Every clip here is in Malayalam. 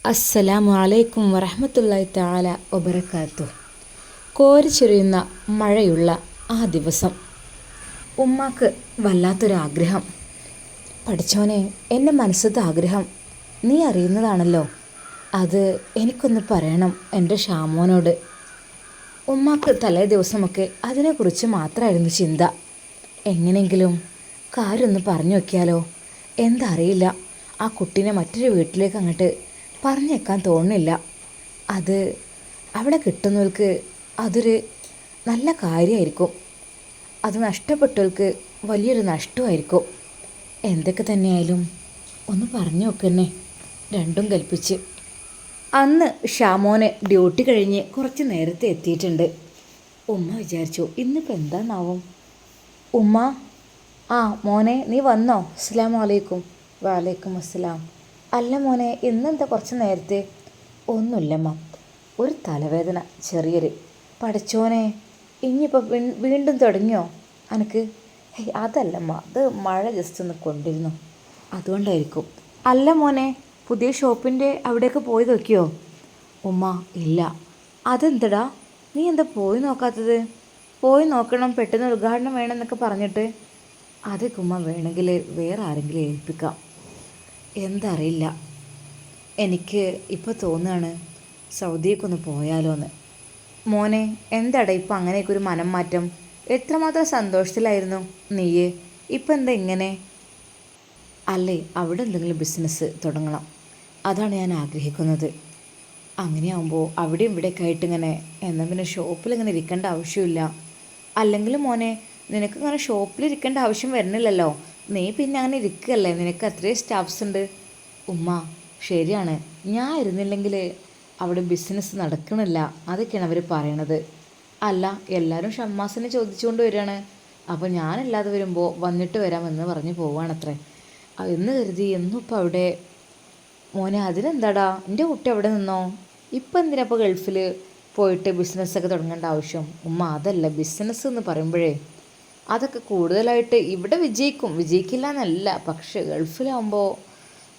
അസ്സലാമു അലൈക്കും വറഹ്മത്തുള്ളാഹി തആല വബറകാതുഹു. കോരിച്ചൊരിയുന്ന മഴയുള്ള ആ ദിവസം ഉമ്മാക്ക് വല്ലാത്തൊരാഗ്രഹം. പഠിച്ചോനെ, എൻ്റെ മനസ്സത്തെ ആഗ്രഹം നീ അറിയുന്നതാണല്ലോ, അത് എനിക്കൊന്ന് പറയണം എൻ്റെ ഷാമോനോട്. ഉമ്മാക്ക് തലേ ദിവസമൊക്കെ അതിനെക്കുറിച്ച് മാത്രമായിരുന്നു ചിന്ത. എങ്ങനെയെങ്കിലും കാര്യമൊന്ന് പറഞ്ഞു വയ്ക്കാലോ. എന്താ അറിയില്ല, ആ കുട്ടീനെ മറ്റൊരു വീട്ടിലേക്ക് അങ്ങോട്ട് പറഞ്ഞേക്കാൻ തോന്നുന്നില്ല. അത് അവിടെ കിട്ടുന്നവർക്ക് അതൊരു നല്ല കാര്യമായിരിക്കും, അത് നഷ്ടപ്പെട്ടവർക്ക് വലിയൊരു നഷ്ടമായിരിക്കും. എന്തൊക്കെ തന്നെയായാലും ഒന്ന് പറഞ്ഞു നോക്കന്നെ, രണ്ടും കൽപ്പിച്ച്. അന്ന് ഷാമോനെ ഡ്യൂട്ടി കഴിഞ്ഞ് കുറച്ച് നേരത്തെ എത്തിയിട്ടുണ്ട്. ഉമ്മ വിചാരിച്ചു ഇന്നിപ്പോൾ എന്താന്നാവും. ഉമ്മ, ആ മോനെ നീ വന്നോ? അസ്സലാമു അലൈക്കും. വലൈക്കും അസ്സലാം. അല്ല മോനെ, ഇന്നെന്താ കുറച്ച് നേരത്തെ? ഒന്നുമില്ലമ്മ, ഒരു തലവേദന ചെറിയൊരു. പഠിച്ചോനെ, ഇനിയിപ്പോൾ വീണ്ടും തുടങ്ങിയോ എനിക്ക്? ഹേയ് അതല്ലമ്മ, അത് മഴ ജസ്റ്റ് ഒന്ന് കൊണ്ടിരുന്നു, അതുകൊണ്ടായിരിക്കും. അല്ല മോനെ, പുതിയ ഷോപ്പിൻ്റെ അവിടേക്ക് പോയി നോക്കിയോ? ഉമ്മ, ഇല്ല. അതെന്തടാ, നീ എന്താ പോയി നോക്കാത്തത്? പോയി നോക്കണം, പെട്ടെന്ന് ഉദ്ഘാടനം വേണമെന്നൊക്കെ പറഞ്ഞിട്ട്. അതൊക്കെ ഉമ്മ വേണമെങ്കിൽ വേറെ ആരെങ്കിലും ഏൽപ്പിക്കാം. എന്താ അറിയില്ല, എനിക്ക് ഇപ്പോൾ തോന്നുകയാണ് സൗദിയേക്കൊന്ന് പോയാലോ എന്ന്. മോനെ, എന്താടാ ഇപ്പം അങ്ങനെയൊക്കെ ഒരു മനം മാറ്റം? എത്രമാത്രം സന്തോഷത്തിലായിരുന്നു നീയ്, ഇപ്പം എന്താ ഇങ്ങനെ? അല്ലേ, അവിടെ എന്തെങ്കിലും ബിസിനസ് തുടങ്ങണം, അതാണ് ഞാൻ ആഗ്രഹിക്കുന്നത്. അങ്ങനെയാകുമ്പോൾ അവിടെയും ഇവിടെയൊക്കെ ആയിട്ട് ഇങ്ങനെ എന്നാൽ പിന്നെ ഷോപ്പിലിങ്ങനെ ഇരിക്കേണ്ട ആവശ്യമില്ല. അല്ലെങ്കിൽ മോനെ, നിനക്കിങ്ങനെ ഷോപ്പിലിരിക്കേണ്ട ആവശ്യം വരുന്നില്ലല്ലോ, നീ പിന്നെ അങ്ങനെ ഇരിക്കുകയല്ലേ, നിനക്ക് അത്രയും സ്റ്റാഫ്സ് ഉണ്ട്. ഉമ്മ, ശരിയാണ്, ഞാൻ ഇരുന്നില്ലെങ്കിൽ അവിടെ ബിസിനസ് നടക്കണില്ല, അതൊക്കെയാണ് അവർ പറയണത്. അല്ല, എല്ലാവരും ഷമ്മാസിനെ ചോദിച്ചുകൊണ്ട് വരികയാണ്, അപ്പോൾ ഞാനല്ലാതെ വരുമ്പോൾ വന്നിട്ട് വരാമെന്ന് പറഞ്ഞ് പോവുകയാണത്രേ. എന്ന് കരുതി എന്നും ഇപ്പം അവിടെ. മോനെ, അതിനെന്താടാ, എൻ്റെ കുട്ടി അവിടെ നിന്നോ, ഇപ്പം എന്തിനാ ഇപ്പോൾ ഗൾഫിൽ പോയിട്ട് ബിസിനസ്സൊക്കെ തുടങ്ങേണ്ട ആവശ്യം? ഉമ്മ, അതല്ല, ബിസിനസ് എന്ന് പറയുമ്പോഴേ അതൊക്കെ കൂടുതലായിട്ട് ഇവിടെ വിജയിക്കും, വിജയിക്കില്ല എന്നല്ല, പക്ഷേ ഗൾഫിലാകുമ്പോൾ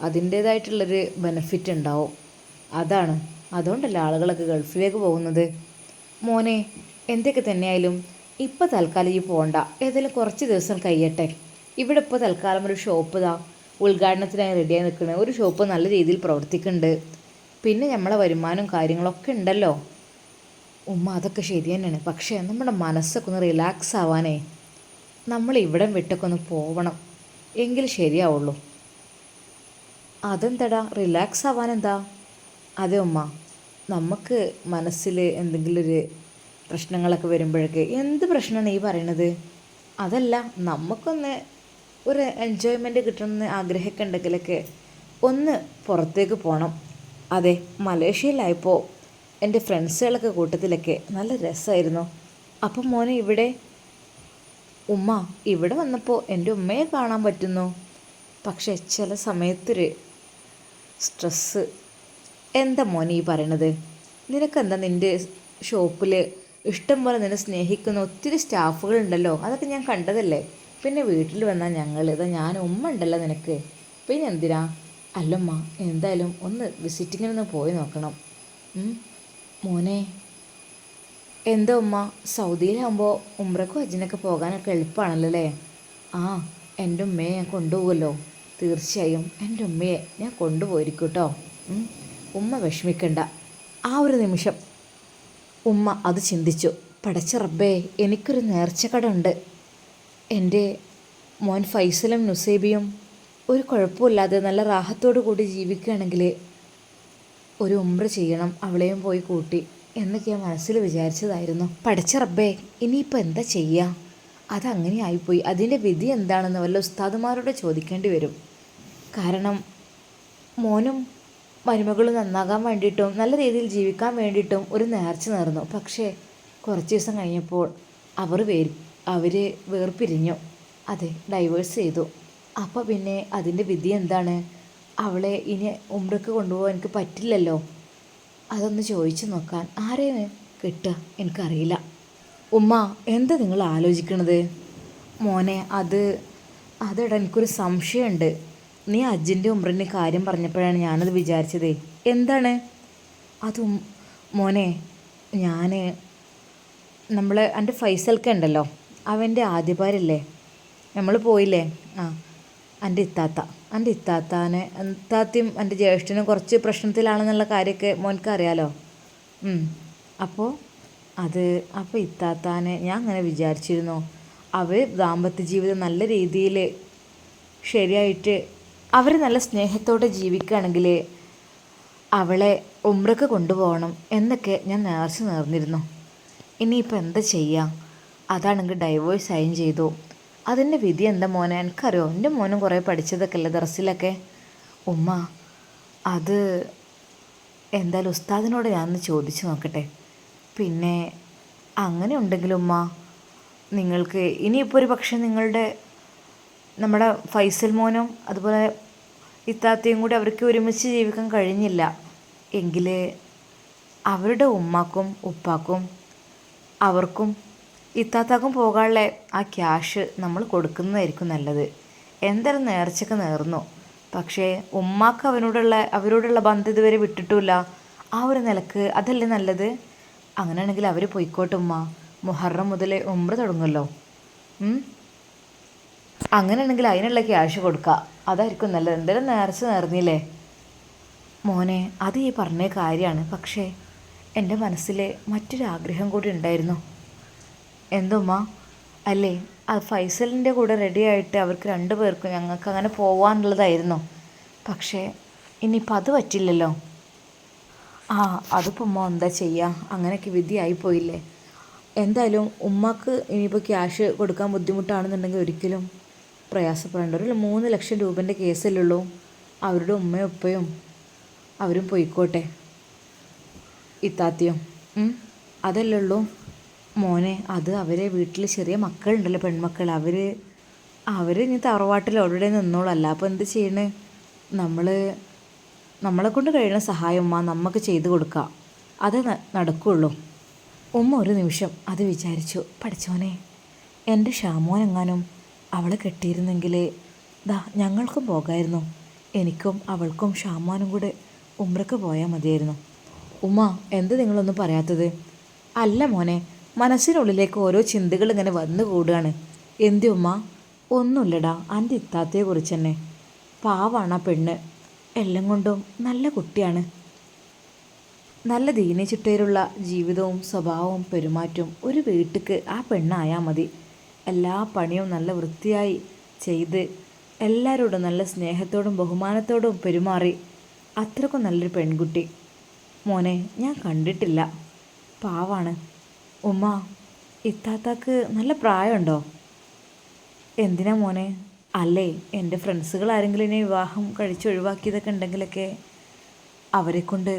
അതിൻ്റേതായിട്ടുള്ളൊരു ബെനിഫിറ്റ് ഉണ്ടാവും, അതാണ്. അതുകൊണ്ടല്ല ആളുകളൊക്കെ ഗൾഫിലേക്ക് പോകുന്നത്. മോനെ, എന്തൊക്കെ തന്നെയായാലും ഇപ്പോൾ തൽക്കാലം ഈ പോകണ്ട, ഏതായാലും കുറച്ച് ദിവസം കഴിയട്ടെ. ഇവിടെ ഇപ്പോൾ തൽക്കാലം ഒരു ഷോപ്പ് ഇതാ ഉദ്ഘാടനത്തിനായി റെഡിയായി നിൽക്കുന്നത്, ഒരു ഷോപ്പ് നല്ല രീതിയിൽ പ്രവർത്തിക്കുന്നുണ്ട്, പിന്നെ നമ്മളെ വരുമാനവും കാര്യങ്ങളൊക്കെ ഉണ്ടല്ലോ. ഉമ്മ, അതൊക്കെ ശരി തന്നെയാണ്, പക്ഷേ നമ്മുടെ മനസ്സൊക്കെ ഒന്ന് റിലാക്സ് ആവാനേ നമ്മൾ ഇവിടം വിട്ടൊക്കെ ഒന്ന് പോവണം, എങ്കിൽ ശരിയാവുള്ളൂ. അതെന്താടാ റിലാക്സ് ആവാൻ എന്താ? അതെ ഉമ്മ, നമുക്ക് മനസ്സിൽ എന്തെങ്കിലും ഒരു പ്രശ്നങ്ങളൊക്കെ വരുമ്പോഴൊക്കെ, എന്ത് പ്രശ്നമാണ് ഈ പറയണത്? അതല്ല, നമുക്കൊന്ന് ഒരു എൻജോയ്മെൻറ്റ് കിട്ടണമെന്ന് ആഗ്രഹമൊക്കെ ഉണ്ടെങ്കിലൊക്കെ ഒന്ന് പുറത്തേക്ക് പോകണം. അതെ, മലേഷ്യയിലായപ്പോൾ എൻ്റെ ഫ്രണ്ട്സുകളൊക്കെ കൂട്ടത്തിലൊക്കെ നല്ല രസമായിരുന്നു. അപ്പം മോനെ ഇവിടെ? ഉമ്മ, ഇവിടെ വന്നപ്പോൾ എൻ്റെ ഉമ്മയെ കാണാൻ പറ്റുന്നു, പക്ഷേ ചില സമയത്തൊരു സ്ട്രെസ്സ്. എന്താ മോനെ ഈ പറയണത്? നിനക്കെന്താ, നിൻ്റെ ഷോപ്പിൽ ഇഷ്ടം പോലെ നിന്നെ സ്നേഹിക്കുന്ന ഒത്തിരി സ്റ്റാഫുകളുണ്ടല്ലോ, അതൊക്കെ ഞാൻ കണ്ടതല്ലേ. പിന്നെ വീട്ടിൽ വന്നാൽ ഞങ്ങൾ ഇതാ, ഞാൻ ഉമ്മ ഉണ്ടല്ലോ നിനക്ക്, പിന്നെ എന്തിനാ? അല്ലമ്മ, എന്തായാലും ഒന്ന് വിസിറ്റിങ്ങിനൊന്ന് പോയി നോക്കണം. മോനെ, എന്താ ഉമ്മ, സൗദിയിലാകുമ്പോൾ ഉംറയ്ക്കും ഹജ്ജിനൊക്കെ പോകാനൊക്കെ എളുപ്പമാണല്ലോ അല്ലേ? ആ, എൻ്റെ ഉമ്മയെ ഞാൻ കൊണ്ടുപോകുമല്ലോ, തീർച്ചയായും എൻ്റെ ഉമ്മയെ ഞാൻ കൊണ്ടുപോയിരിക്കും കേട്ടോ. ഉമ്മ വിഷമിക്കണ്ട. ആ ഒരു നിമിഷം ഉമ്മ അത് ചിന്തിച്ചു. പടച്ച റബ്ബേ, എനിക്കൊരു നേർച്ചക്കട ഉണ്ട്. എൻ്റെ മോൻ ഫൈസലും നുസൈബിയും ഒരു കുഴപ്പമില്ലാതെ നല്ല റാഹത്തോടു കൂടി ജീവിക്കുകയാണെങ്കിൽ ഒരു ഉംറ ചെയ്യണം, അവളെയും പോയി കൂട്ടി എന്നൊക്കെ ഞാൻ മനസ്സിൽ വിചാരിച്ചതായിരുന്നു. പടച്ച റബ്ബേ, ഇനിയിപ്പോൾ എന്താ ചെയ്യുക? അതങ്ങനെ ആയിപ്പോയി, അതിൻ്റെ വിധി എന്താണെന്ന് വല്ല ഉസ്താദുമാരോട് ചോദിക്കേണ്ടി വരും. കാരണം മോനും മരുമകളും നന്നാകാൻ വേണ്ടിയിട്ടും നല്ല രീതിയിൽ ജീവിക്കാൻ വേണ്ടിയിട്ടും ഒരു നേർച്ച നേർന്നു. പക്ഷേ കുറച്ച് ദിവസം കഴിഞ്ഞപ്പോൾ അവർ വേർപിരിഞ്ഞു. അതെ, ഡൈവേഴ്സ് ചെയ്തു. അപ്പോൾ പിന്നെ അതിൻ്റെ വിധി എന്താണ്? അവളെ ഇനി ഉംറയ്ക്ക് കൊണ്ടുപോകാൻ എനിക്ക് പറ്റില്ലല്ലോ. അതൊന്ന് ചോദിച്ചു നോക്കാൻ ആരെയും കിട്ടുക എനിക്കറിയില്ല. ഉമ്മ, എന്താ നിങ്ങൾ ആലോചിക്കണത്? മോനെ, അതെടാ, എനിക്കൊരു സംശയമുണ്ട്. നീ ഹജ്ജിൻ്റെ ഉംറൻ്റെ കാര്യം പറഞ്ഞപ്പോഴാണ് ഞാനത് വിചാരിച്ചതേ. എന്താണ്? അതും മോനെ, ഞാൻ നമ്മൾ എൻ്റെ ഫൈസൽക്ക ഉണ്ടല്ലോ, അവൻ്റെ ആദ്യഭാര്യല്ലേ, നമ്മൾ പോയില്ലേ? ആ, എൻ്റെ ഇത്താത്തയും എൻ്റെ ജ്യേഷ്ഠനും കുറച്ച് പ്രശ്നത്തിലാണെന്നുള്ള കാര്യമൊക്കെ മോനക്ക് അറിയാലോ. അപ്പോൾ അപ്പോൾ ഇത്താത്താനെ ഞാൻ അങ്ങനെ വിചാരിച്ചിരുന്നു, അവർ ദാമ്പത്യ ജീവിതം നല്ല രീതിയിൽ ശരിയായിട്ട് അവർ നല്ല സ്നേഹത്തോടെ ജീവിക്കുകയാണെങ്കിൽ അവളെ ഉംറക്ക് കൊണ്ടുപോകണം എന്നൊക്കെ ഞാൻ നേർന്നിരുന്നു. ഇനിയിപ്പോൾ എന്താ ചെയ്യുക? അതാണെങ്കിൽ ഡൈവോഴ്സ് സൈൻ ചെയ്തു. അതിൻ്റെ വിധി എന്താ മോനെ? എനിക്കറിയോ, എൻ്റെ മോനും കുറേ പഠിച്ചതൊക്കെ അല്ലേ ദർസിലൊക്കെ. ഉമ്മ, അത് എന്തായാലും ഉസ്താദിനോട് ഞാനൊന്ന് ചോദിച്ചു നോക്കട്ടെ. പിന്നെ അങ്ങനെ ഉണ്ടെങ്കിലും ഉമ്മ, നിങ്ങൾക്ക് ഇനിയിപ്പോൾ ഒരു പക്ഷേ നമ്മുടെ ഫൈസൽ മോനും അതുപോലെ ഇത്താത്തയും കൂടി അവർക്ക് ഒരുമിച്ച് ജീവിക്കാൻ കഴിഞ്ഞില്ല എങ്കിൽ അവരുടെ ഉമ്മാക്കും ഉപ്പാക്കും അവർക്കും ഇത്താത്താക്കും പോകാനുള്ള ആ ക്യാഷ് നമ്മൾ കൊടുക്കുന്നതായിരിക്കും നല്ലത്. എന്തായാലും നേർച്ചയൊക്കെ നേർന്നു, പക്ഷേ ഉമ്മാക്ക് അവരോടുള്ള ബന്ധം ഇതുവരെ വിട്ടിട്ടില്ല. ആ ഒരു നിലക്ക് അതല്ലേ നല്ലത്? അങ്ങനെയാണെങ്കിൽ അവർ പോയിക്കോട്ടെ ഉമ്മ, മുഹറം മുതൽ ഉംറ തുടങ്ങുമല്ലോ. അങ്ങനെയാണെങ്കിൽ അതിനുള്ള ക്യാഷ് കൊടുക്കുക, അതായിരിക്കും നല്ലത്. എന്തായാലും നേർച്ച നേർന്നില്ലേ മോനെ? അത് ഈ പറഞ്ഞ കാര്യമാണ്, പക്ഷേ എൻ്റെ മനസ്സിൽ മറ്റൊരാഗ്രഹം കൂടി ഉണ്ടായിരുന്നു. എന്തുമ്മ? അല്ലേ, അത് ഫൈസലിൻ്റെ കൂടെ റെഡിയായിട്ട് അവർക്ക് 2 പേർക്കും ഞങ്ങൾക്ക് അങ്ങനെ പോവാനുള്ളതായിരുന്നു. പക്ഷേ ഇനിയിപ്പോൾ അത് പറ്റില്ലല്ലോ. അതിപ്പോൾ ഉമ്മ എന്താ ചെയ്യുക? അങ്ങനെയൊക്കെ വിധിയായിപ്പോയില്ലേ. എന്തായാലും ഉമ്മക്ക് ഇനിയിപ്പോൾ ക്യാഷ് കൊടുക്കാൻ ബുദ്ധിമുട്ടാണെന്നുണ്ടെങ്കിൽ ഒരിക്കലും പ്രയാസപ്പെടേണ്ട. ഒരു 3 ലക്ഷം രൂപേൻ്റെ കേസല്ലേ ഉള്ളൂ. അവരുടെ ഉമ്മയും ഉപ്പയും അവരും പോയിക്കോട്ടെ, ഇത്താത്തിയും അതല്ലേ ഉള്ളൂ മോനെ. അത് അവരെ വീട്ടിൽ ചെറിയ മക്കളുണ്ടല്ലോ, പെൺമക്കൾ, അവർ ഇനി തറവാട്ടിൽ അവിടെ നിന്നോളല്ല. അപ്പോൾ എന്ത് ചെയ്യണേ? നമ്മളെ കൊണ്ട് കഴിയുന്ന സഹായം ഉമ്മ നമുക്ക് ചെയ്തു കൊടുക്കുക, അത് നടക്കുകയുള്ളൂ. ഉമ്മ ഒരു നിമിഷം അത് വിചാരിച്ചു. പഠിച്ചോനെ, എൻ്റെ ഷാമോനെങ്ങാനും അവളെ കെട്ടിയിരുന്നെങ്കിൽ ഞങ്ങൾക്കും പോകായിരുന്നു. എനിക്കും അവൾക്കും ഷാമോനും കൂടെ ഉംറക്ക് പോയാൽ മതിയായിരുന്നു. ഉമ്മ, എന്ത് നിങ്ങളൊന്നും പറയാത്തത്? അല്ല മോനെ, മനസ്സിനുള്ളിലേക്ക് ഓരോ ചിന്തകൾ ഇങ്ങനെ വന്നു കൂടുകയാണ്. എന്തി ഉമ്മ? ഒന്നുമില്ലടാ, എൻ്റെ ഇത്താത്തയെക്കുറിച്ച് തന്നെ. പാവാണ് ആ പെണ്ണ്, എല്ലാം കൊണ്ടും നല്ല കുട്ടിയാണ്. നല്ല ദീന ചിട്ടയിലുള്ള ജീവിതവും സ്വഭാവവും പെരുമാറ്റവും ഒരു വീട്ടിക്ക് ആ പെണ്ണായാൽ മതി. എല്ലാ പണിയും നല്ല വൃത്തിയായി ചെയ്ത് എല്ലാവരോടും നല്ല സ്നേഹത്തോടും ബഹുമാനത്തോടും പെരുമാറി അത്രക്കും നല്ലൊരു പെൺകുട്ടി മോനെ ഞാൻ കണ്ടിട്ടില്ല. പാവാണ്. ഉമ്മ, ഇത്താത്താക്ക് നല്ല പ്രായമുണ്ടോ? എന്തിനാ മോനെ? അല്ലേ, എൻ്റെ ഫ്രണ്ട്സുകൾ ആരെങ്കിലും ഇനി വിവാഹം കഴിച്ചൊഴിവാക്കിയതൊക്കെ ഉണ്ടെങ്കിലൊക്കെ അവരെ കൊണ്ട്.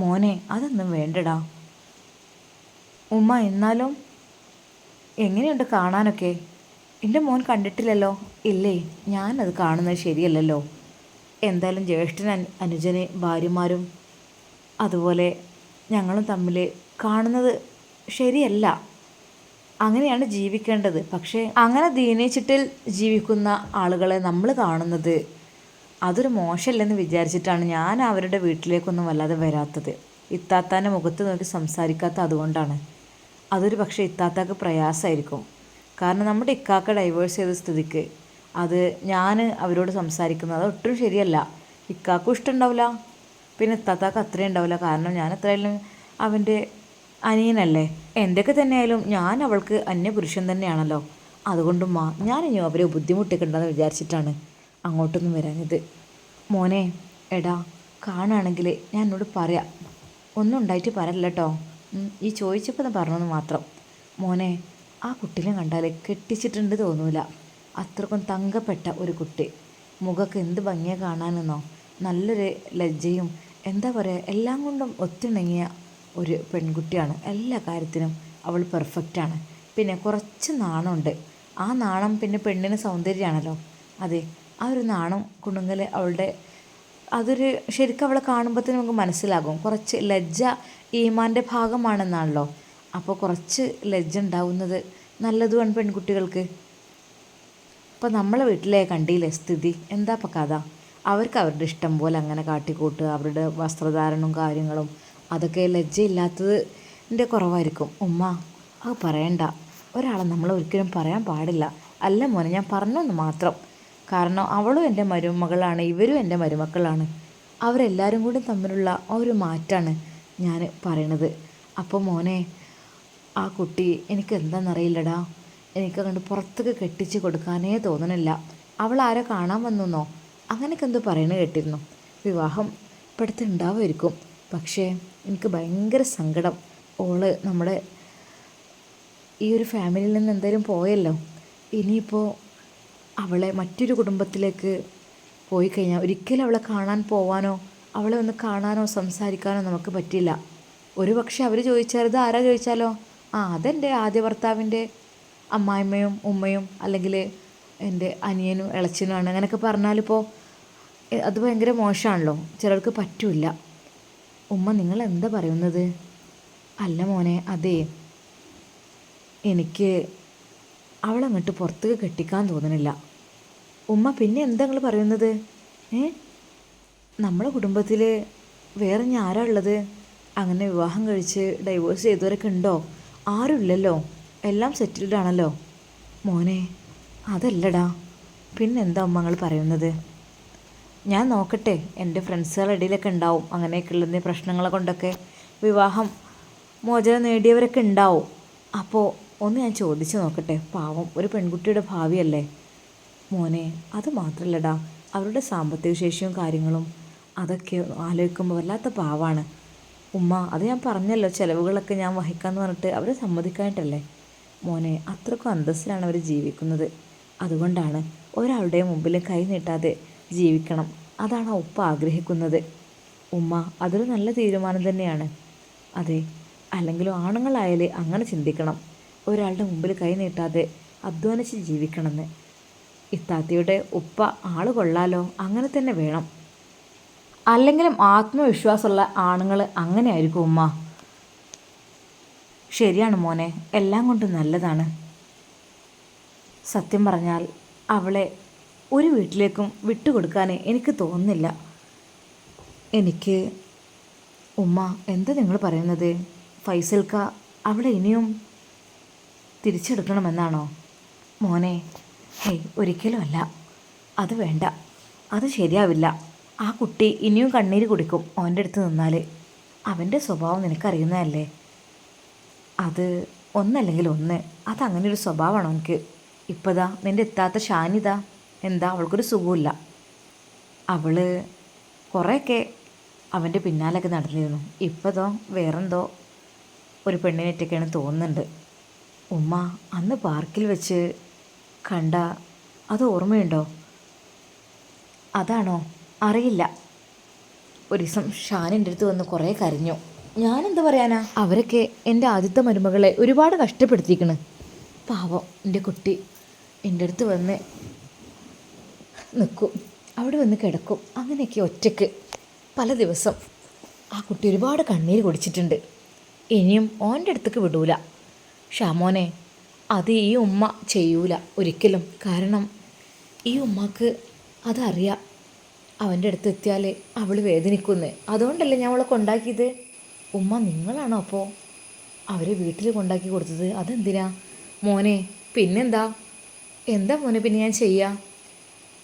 മോനെ, അതൊന്നും വേണ്ടടാ. ഉമ്മ, എന്നാലും എങ്ങനെയുണ്ട് കാണാനൊക്കെ? എൻ്റെ മോൻ കണ്ടിട്ടില്ലല്ലോ. ഇല്ലേ, ഞാനത് കാണുന്നത് ശരിയല്ലല്ലോ. എന്തായാലും ജ്യേഷ്ഠൻ അനുജന് ഭാര്യമാരും അതുപോലെ ഞങ്ങളും തമ്മിൽ കാണുന്നത് ശരിയല്ല. അങ്ങനെയാണ് ജീവിക്കേണ്ടത്. പക്ഷേ അങ്ങനെ ദീനിച്ചിട്ടിൽ ജീവിക്കുന്ന ആളുകളെ നമ്മൾ കാണുന്നത് അതൊരു മോശമല്ലെന്ന് വിചാരിച്ചിട്ടാണ് ഞാൻ അവരുടെ വീട്ടിലേക്കൊന്നും വല്ലാതെ വരാത്തത്. ഇത്താത്താൻ്റെ മുഖത്ത് നോക്കി സംസാരിക്കാത്ത അതുകൊണ്ടാണ്. അതൊരു പക്ഷേ ഇത്താത്താക്ക് പ്രയാസമായിരിക്കും. കാരണം നമ്മുടെ ഇക്കാക്ക ഡൈവേഴ്സ് ചെയ്ത സ്ഥിതിക്ക് അത് ഞാൻ അവരോട് സംസാരിക്കുന്നത് അതൊട്ടും ശരിയല്ല. ഇക്കാക്കും ഇഷ്ടമുണ്ടാവില്ല, പിന്നെ ഇത്താത്താക്ക് അത്രയും ഉണ്ടാവില്ല. കാരണം ഞാൻ എത്രയായാലും അവൻ്റെ അനിയനല്ലേ. എന്തൊക്കെ തന്നെയായാലും ഞാൻ അവൾക്ക് അന്യപുരുഷൻ തന്നെയാണല്ലോ. അതുകൊണ്ടും ഞാനിനി അവരെ ബുദ്ധിമുട്ടിക്കണ്ടെന്ന് വിചാരിച്ചിട്ടാണ് അങ്ങോട്ടൊന്നും വരാനിത്. മോനെ, എടാ, കാണുകയാണെങ്കിൽ ഞാൻ എന്നോട് പറയാം. ഒന്നും ഉണ്ടായിട്ട് പറയല്ല കേട്ടോ. ഈ ചോദിച്ചപ്പോൾ പറഞ്ഞെന്ന് മാത്രം. മോനെ, ആ കുട്ടീനെ കണ്ടാൽ കെട്ടിച്ചിട്ടുണ്ട് തോന്നൂല. അത്രക്കും തങ്കപ്പെട്ട ഒരു കുട്ടി. മുഖമൊക്കെ എന്ത് ഭംഗിയാണ് കാണാനെന്നോ. നല്ലൊരു ലജ്ജയും എന്താ പറയുക, എല്ലാം കൊണ്ടും ഒത്തിണങ്ങിയ ഒരു പെൺകുട്ടിയാണ്. എല്ലാ കാര്യത്തിനും അവൾ പെർഫെക്റ്റാണ്. പിന്നെ കുറച്ച് നാണമുണ്ട്. ആ നാണം പിന്നെ പെണ്ണിന് സൗന്ദര്യമാണല്ലോ. അതെ, ആ ഒരു നാണം കുണുങ്ങൽ അവളുടെ അതൊരു ശരിക്കും അവളെ കാണുമ്പോഴത്തേനും നമുക്ക് മനസ്സിലാകും. കുറച്ച് ലജ്ജ ഈമാൻ്റെ ഭാഗമാണെന്നാണല്ലോ. അപ്പോൾ കുറച്ച് ലജ്ജ ഉണ്ടാവുന്നത് നല്ലതുമാണ് പെൺകുട്ടികൾക്ക്. ഇപ്പോൾ നമ്മളെ വീട്ടിലെ കണ്ടില്ലേ സ്ഥിതി, എന്താ ഇപ്പോൾ കഥ? അവർക്ക് അവരുടെ ഇഷ്ടം പോലെ അങ്ങനെ കാട്ടിക്കൂട്ടുക, അവരുടെ വസ്ത്രധാരണവും കാര്യങ്ങളും അതൊക്കെ ലജ്ജയില്ലാത്തതിൻ്റെ കുറവായിരിക്കും. ഉമ്മ അത് പറയണ്ട, ഒരാളെ നമ്മൾ ഒരിക്കലും പറയാൻ പാടില്ല. അല്ല മോനെ, ഞാൻ പറഞ്ഞൊന്ന് മാത്രം. കാരണം അവളും എൻ്റെ മരുമകളാണ്, ഇവരും എൻ്റെ മരുമക്കളാണ്. അവരെല്ലാവരും കൂടി തമ്മിലുള്ള ആ ഒരു മാറ്റാണ് ഞാൻ പറയണത്. അപ്പോൾ മോനെ, ആ കുട്ടി എനിക്ക് എന്താണെന്നറിയില്ലടാ, എനിക്കങ്ങോട്ട് പുറത്തേക്ക് കെട്ടിച്ച് കൊടുക്കാനേ തോന്നണില്ല. അവൾ ആരെ കാണാൻ വന്നെന്നോ അങ്ങനെയൊക്കെ എന്തോ പറയണ കേട്ടിരുന്നു. വിവാഹം ഇപ്പോഴത്തെ ഉണ്ടാവുമായിരിക്കും. പക്ഷേ എനിക്ക് ഭയങ്കര സങ്കടം. ഓള് നമ്മുടെ ഈ ഒരു ഫാമിലിയിൽ നിന്ന് എന്തായാലും പോയല്ലോ. ഇനിയിപ്പോൾ അവളെ മറ്റൊരു കുടുംബത്തിലേക്ക് പോയി കഴിഞ്ഞാൽ ഒരിക്കലും അവളെ കാണാൻ പോവാനോ അവളെ ഒന്ന് കാണാനോ സംസാരിക്കാനോ നമുക്ക് പറ്റില്ല. ഒരു പക്ഷേ അവർ ചോദിച്ചാൽ, ഇത് ആരാ ചോദിച്ചാലോ, അതെൻ്റെ ആദ്യ ഭർത്താവിൻ്റെ അമ്മായിമ്മയും ഉമ്മയും അല്ലെങ്കിൽ എൻ്റെ അനിയനും ഇളച്ചനുമാണ് അങ്ങനെയൊക്കെ പറഞ്ഞാലിപ്പോൾ അത് ഭയങ്കര മോശമാണല്ലോ, ചിലർക്ക് പറ്റില്ല. ഉമ്മ നിങ്ങൾ എന്താ പറയുന്നത്? അല്ല മോനെ, അതേ എനിക്ക് അവളങ്ങോട്ട് പുറത്തേക്ക് കെട്ടിക്കാൻ തോന്നണില്ല. ഉമ്മ പിന്നെ എന്താ നിങ്ങൾ പറയുന്നത്? നമ്മളെ കുടുംബത്തിൽ വേറെ ഞാൻ ആരാ ഉള്ളത്? അങ്ങനെ വിവാഹം കഴിച്ച് ഡൈവോഴ്സ് ചെയ്തവരൊക്കെ ഉണ്ടോ? ആരുമില്ലല്ലോ, എല്ലാം സെറ്റിൽഡ് ആണല്ലോ. മോനെ അതല്ലടാ, പിന്നെന്താ ഉമ്മ നിങ്ങൾ പറയുന്നത്? ഞാൻ നോക്കട്ടെ, എൻ്റെ ഫ്രണ്ട്സുകളുടെ ഇടയിലൊക്കെ ഉണ്ടാവും അങ്ങനെയൊക്കെയുള്ള പ്രശ്നങ്ങളെ കൊണ്ടൊക്കെ വിവാഹം മോചനം നേടിയവരൊക്കെ ഉണ്ടാവും. അപ്പോൾ ഒന്ന് ഞാൻ ചോദിച്ചു നോക്കട്ടെ. പാവം ഒരു പെൺകുട്ടിയുടെ ഭാവിയല്ലേ മോനെ. അത് മാത്രമല്ലടാ, അവരുടെ സാമ്പത്തിക ശേഷിയും കാര്യങ്ങളും അതൊക്കെ ആലോചിക്കുമ്പോൾ വല്ലാത്ത പാവാണ് ഉമ്മ. അത് ഞാൻ പറഞ്ഞല്ലോ, ചിലവുകളൊക്കെ ഞാൻ വഹിക്കാമെന്ന് പറഞ്ഞിട്ട് അവർ സമ്മതിക്കാനായിട്ടല്ലേ മോനെ. അത്രക്കും അന്തസ്സിലാണ് അവർ ജീവിക്കുന്നത്. അതുകൊണ്ടാണ് ഒരാളുടെ മുമ്പിൽ കൈ നീട്ടാതെ ജീവിക്കണം. അതാണ് ആ ഉപ്പ ആഗ്രഹിക്കുന്നത്. ഉമ്മ അതൊരു നല്ല തീരുമാനം തന്നെയാണ്. അതെ, അല്ലെങ്കിലും ആണുങ്ങളായാലേ അങ്ങനെ ചിന്തിക്കണം, ഒരാളുടെ മുമ്പിൽ കൈ നീട്ടാതെ അധ്വാനിച്ച് ജീവിക്കണമെന്ന്. ഇത്താത്തിയുടെ ഉപ്പ ആൾ കൊള്ളാലോ, അങ്ങനെ തന്നെ വേണം. അല്ലെങ്കിലും ആത്മവിശ്വാസമുള്ള ആണുങ്ങൾ അങ്ങനെ ആയിരിക്കും ഉമ്മ. ശരിയാണ് മോനെ, എല്ലാം കൊണ്ടും നല്ലതാണ്. സത്യം പറഞ്ഞാൽ അവളെ ഒരു വീട്ടിലേക്കും വിട്ടുകൊടുക്കാൻ എനിക്ക് തോന്നുന്നില്ല. എനിക്ക് ഉമ്മ എന്താ നിങ്ങൾ പറയുന്നത്? ഫൈസൽക്ക അവളെ ഇനിയും തിരിച്ചെടുക്കണമെന്നാണോ? മോനെ ഒരിക്കലും അല്ല, അത് വേണ്ട, അത് ശരിയാവില്ല. ആ കുട്ടി ഇനിയും കണ്ണീര് കുടിക്കും അവൻ്റെ അടുത്ത് നിന്നാൽ. അവൻ്റെ സ്വഭാവം നിനക്കറിയുന്നതല്ലേ. അത് ഒന്നല്ലെങ്കിൽ ഒന്ന്, അതങ്ങനെ ഒരു സ്വഭാവമാണോ എനിക്ക്? ഇപ്പതാ നിൻ്റെ എത്താത്ത ഷാനിത, എന്താ അവൾക്കൊരു സുഖമില്ല. അവൾ കുറേയൊക്കെ അവൻ്റെ പിന്നാലൊക്കെ നടന്നിരുന്നു. ഇപ്പതോ വേറെന്തോ ഒരു പെണ്ണിനേറ്റൊക്കെയാണ് തോന്നുന്നുണ്ട്. ഉമ്മ അന്ന് പാർക്കിൽ വെച്ച് കണ്ട അത് ഓർമ്മയുണ്ടോ? അതാണോ? അറിയില്ല. ഒരു ദിവസം ഷാനിൻ്റെ അടുത്ത് വന്ന് കുറേ കരഞ്ഞു. ഞാനെന്ത് പറയാനാ, അവരൊക്കെ എൻ്റെ ആദ്യത്തെ മരുമകളെ ഒരുപാട് കഷ്ടപ്പെടുത്തിയിരിക്കണ്. പാവം എൻ്റെ കുട്ടി എൻ്റെ അടുത്ത് വന്ന് നിൽക്കും, അവിടെ വന്ന് കിടക്കും, അങ്ങനെയൊക്കെ ഒറ്റയ്ക്ക് പല ദിവസം. ആ കുട്ടി ഒരുപാട് കണ്ണീര് കുടിച്ചിട്ടുണ്ട്. ഇനിയും ഓൻ്റെ അടുത്തേക്ക് വിടൂല. ഷാമോനെ, അത് ഈ ഉമ്മ ചെയ്യൂല ഒരിക്കലും. കാരണം ഈ ഉമ്മക്ക് അതറിയാം, അവൻ്റെ അടുത്ത് എത്തിയാൽ അവൾ വേദനിക്കുന്ന്. അതുകൊണ്ടല്ലേ ഞാൻ അവളെ കൊണ്ടാക്കിയത്. ഉമ്മ നിങ്ങളാണോ അപ്പോൾ അവരെ വീട്ടിൽ കൊണ്ടാക്കി കൊടുത്തത്? അതെന്തിനാ മോനെ? പിന്നെന്താ, എന്താ മോനെ പിന്നെ ഞാൻ ചെയ്യുക?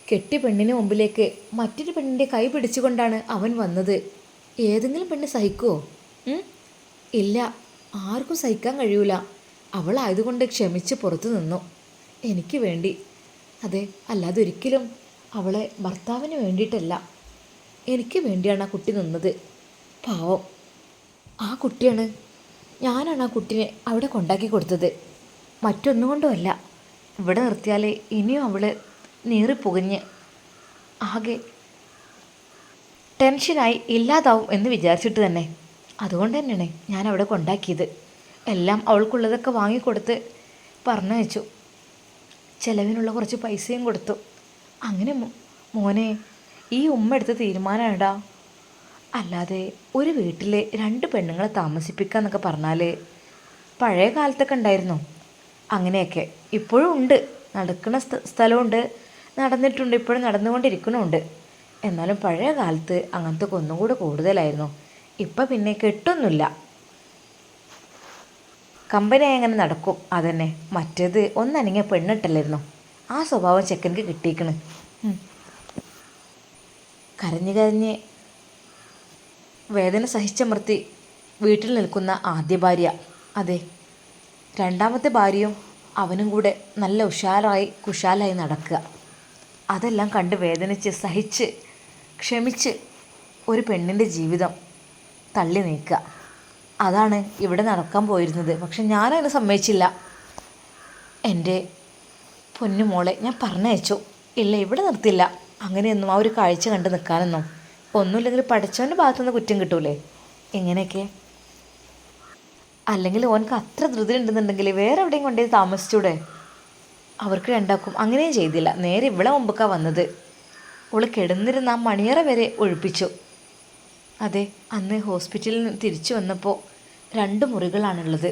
കെട്ടി പെണ്ണിന് മുമ്പിലേക്ക് മറ്റൊരു പെണ്ണിൻ്റെ കൈ പിടിച്ചുകൊണ്ടാണ് അവൻ വന്നത്. ഏതെങ്കിലും പെണ്ണ് സഹിക്കുമോ? ഇല്ല, ആർക്കും സഹിക്കാൻ കഴിയൂല. അവളായതുകൊണ്ട് ക്ഷമിച്ച് പുറത്തു നിന്നു എനിക്ക് വേണ്ടി. അതെ, അല്ലാതെ ഒരിക്കലും അവളെ ഭർത്താവിന് വേണ്ടിയിട്ടല്ല, എനിക്ക് വേണ്ടിയാണ് ആ കുട്ടി നിന്നത്. പാവം ആ കുട്ടിയാണ്, ഞാനാണ് ആ കുട്ടിനെ അവിടെ കൊണ്ടാക്കി കൊടുത്തത്, മറ്റൊന്നും കൊണ്ടുമല്ല. ഇവിടെ നിർത്തിയാൽ ഇനിയും അവൾ നീറിപ്പുകഞ്ഞ് ആകെ ടെൻഷനായി ഇല്ലാതാവും എന്ന് വിചാരിച്ചിട്ട് തന്നെ. അതുകൊണ്ട് തന്നെയാണ് ഞാൻ അവിടെ കൊണ്ടാക്കിയത്. എല്ലാം അവൾക്കുള്ളതൊക്കെ വാങ്ങിക്കൊടുത്ത് പറഞ്ഞയച്ചു, ചിലവിനുള്ള കുറച്ച് പൈസയും കൊടുത്തു. അങ്ങനെ മോനെ ഈ ഉമ്മ എടുത്ത തീരുമാനമാടാ. അല്ലാതെ ഒരു വീട്ടിൽ 2 പെണ്ണുങ്ങളെ താമസിപ്പിക്കുക എന്നൊക്കെ പറഞ്ഞാൽ പഴയ കാലത്തൊക്കെ ഉണ്ടായിരുന്നു അങ്ങനെയൊക്കെ. ഇപ്പോഴും ഉണ്ട്, നടക്കുന്ന സ്ഥലമുണ്ട്, നടന്നിട്ടുണ്ട്, ഇപ്പോഴും നടന്നുകൊണ്ടിരിക്കണമുണ്ട്. എന്നാലും പഴയ കാലത്ത് അങ്ങനത്തെ ഒന്നും കൂടെ കൂടുതലായിരുന്നു. ഇപ്പം പിന്നെ കെട്ടൊന്നുമില്ല, കമ്പനിയായി അങ്ങനെ നടക്കും. അതന്നെ, മറ്റേത് ഒന്നനങ്ങിയ പെണ്ണിട്ടല്ലായിരുന്നു. ആ സ്വഭാവം ചെക്കനിക്ക് കിട്ടിയിക്കണ്. കരഞ്ഞ് കരഞ്ഞ് വേദന സഹിച്ചമർത്തി വീട്ടിൽ നിൽക്കുന്ന ആദ്യ ഭാര്യ, അതെ രണ്ടാമത്തെ ഭാര്യയും അവനും കൂടെ നല്ല ഉഷാറായി കുശാലായി നടക്കുക. അതെല്ലാം കണ്ട് വേദനിച്ച് സഹിച്ച് ക്ഷമിച്ച് ഒരു പെണ്ണിൻ്റെ ജീവിതം തള്ളി നീക്കുക, അതാണ് ഇവിടെ നടക്കാൻ പോയിരുന്നത്. പക്ഷെ ഞാനതിന് സമ്മതിച്ചില്ല. എൻ്റെ പൊന്നുമോളെ ഞാൻ പറഞ്ഞയച്ചു. ഇല്ല, ഇവിടെ നിർത്തില്ല. അങ്ങനെയൊന്നും ആ ഒരു കാഴ്ച കണ്ട് നിൽക്കാനൊന്നും. ഒന്നുമില്ലെങ്കിൽ പഠിച്ചവൻ്റെ ഭാഗത്തുനിന്ന് കുറ്റം കിട്ടൂലേ ഇങ്ങനെയൊക്കെ. അല്ലെങ്കിൽ ഓനക്ക് അത്ര ധൃതി ഉണ്ടെന്നുണ്ടെങ്കിൽ വേറെ എവിടെയും കൊണ്ടുപോയി താമസിച്ചൂടെ. അവർക്ക് രണ്ടാക്കും അങ്ങനെയും ചെയ്തില്ല. നേരെ ഇവിടെ മുമ്പൊക്കെ വന്നത്. ഓൾ കിടന്നിരുന്ന ആ മണിയറ വരെ ഒഴിപ്പിച്ചു. അതെ, അന്ന് ഹോസ്പിറ്റലിൽ നിന്ന് തിരിച്ചു വന്നപ്പോൾ 2 മുറികളാണുള്ളത്.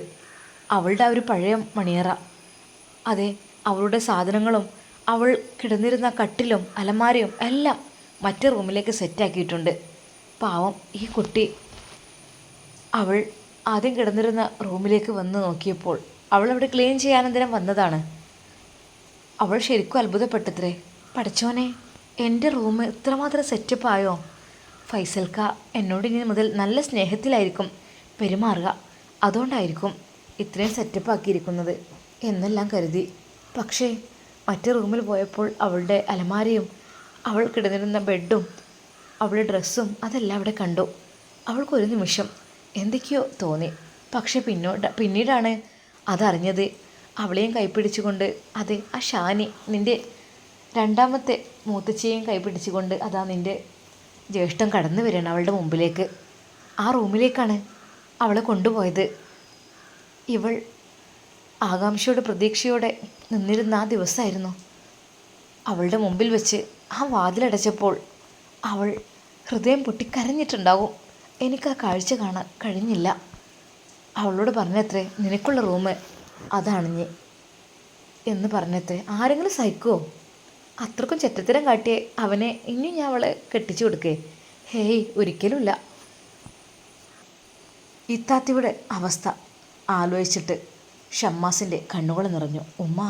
അവളുടെ ആ ഒരു പഴയ മണിയറ, അതെ അവളുടെ സാധനങ്ങളും അവൾ കിടന്നിരുന്ന കട്ടിലും അലമാരയും എല്ലാം മറ്റേ റൂമിലേക്ക് സെറ്റാക്കിയിട്ടുണ്ട്. പാവം ഈ കുട്ടി അവൾ ആദ്യം കിടന്നിരുന്ന റൂമിലേക്ക് വന്ന് നോക്കിയപ്പോൾ അവൾ അവിടെ ക്ലീൻ ചെയ്യാനെന്തിനും വന്നതാണ്. അവൾ ശരിക്കും അത്ഭുതപ്പെട്ടത്രേ. പഠിച്ചോനെ, എൻ്റെ റൂം ഇത്രമാത്രം സെറ്റപ്പായോ? ഫൈസൽക്ക എന്നോട് ഇനി മുതൽ നല്ല സ്നേഹത്തിലായിരിക്കും പെരുമാറുക, അതുകൊണ്ടായിരിക്കും ഇത്രയും സെറ്റപ്പ് ആക്കിയിരിക്കുന്നത് എന്നെല്ലാം കരുതി. പക്ഷേ മറ്റേ റൂമിൽ പോയപ്പോൾ അവളുടെ അലമാരയും അവൾ കിടന്നിരുന്ന ബെഡും അവളുടെ ഡ്രസ്സും അതെല്ലാം അവിടെ കണ്ടു. അവൾക്കൊരു നിമിഷം എന്തൊക്കെയോ തോന്നി. പക്ഷെ പിന്നീടാണ് അതറിഞ്ഞത്. അവളെയും കൈപ്പിടിച്ചുകൊണ്ട്, അതെ ആ ഷാനി, നിൻ്റെ രണ്ടാമത്തെ മൂത്തച്ഛയെയും കൈപ്പിടിച്ചുകൊണ്ട് അതാ നിൻ്റെ ജ്യേഷ്ഠൻ കടന്നു വരികയാണ് അവളുടെ മുമ്പിലേക്ക്. ആ റൂമിലേക്കാണ് അവളെ കൊണ്ടുപോയത്. ഇവൾ ആകാംക്ഷയോടെ പ്രതീക്ഷയോടെ നിന്നിരുന്ന ആ ദിവസമായിരുന്നു. അവളുടെ മുമ്പിൽ വെച്ച് ആ വാതിലടച്ചപ്പോൾ അവൾ ഹൃദയം പൊട്ടിക്കരഞ്ഞിട്ടുണ്ടാവും. എനിക്ക് ആ കാഴ്ച കാണാൻ കഴിഞ്ഞില്ല. അവളോട് പറഞ്ഞത്രേ, നിനക്കുള്ള റൂം അതാണിഞ്ഞ് എന്ന് പറഞ്ഞത്രേ. ആരെങ്കിലും സഹിക്കുമോ? അത്രക്കും ചെറ്റത്തരം കാട്ടിയേ അവനെ ഇനി ഞാൻ അവളെ കെട്ടിച്ചു കൊടുക്കേ? ഹേയ്, ഒരിക്കലുമില്ല. ഇത്താത്തിയുടെ അവസ്ഥ ആലോചിച്ചിട്ട് ഷമ്മാസിൻ്റെ കണ്ണുകൾ നിറഞ്ഞു. ഉമ്മ,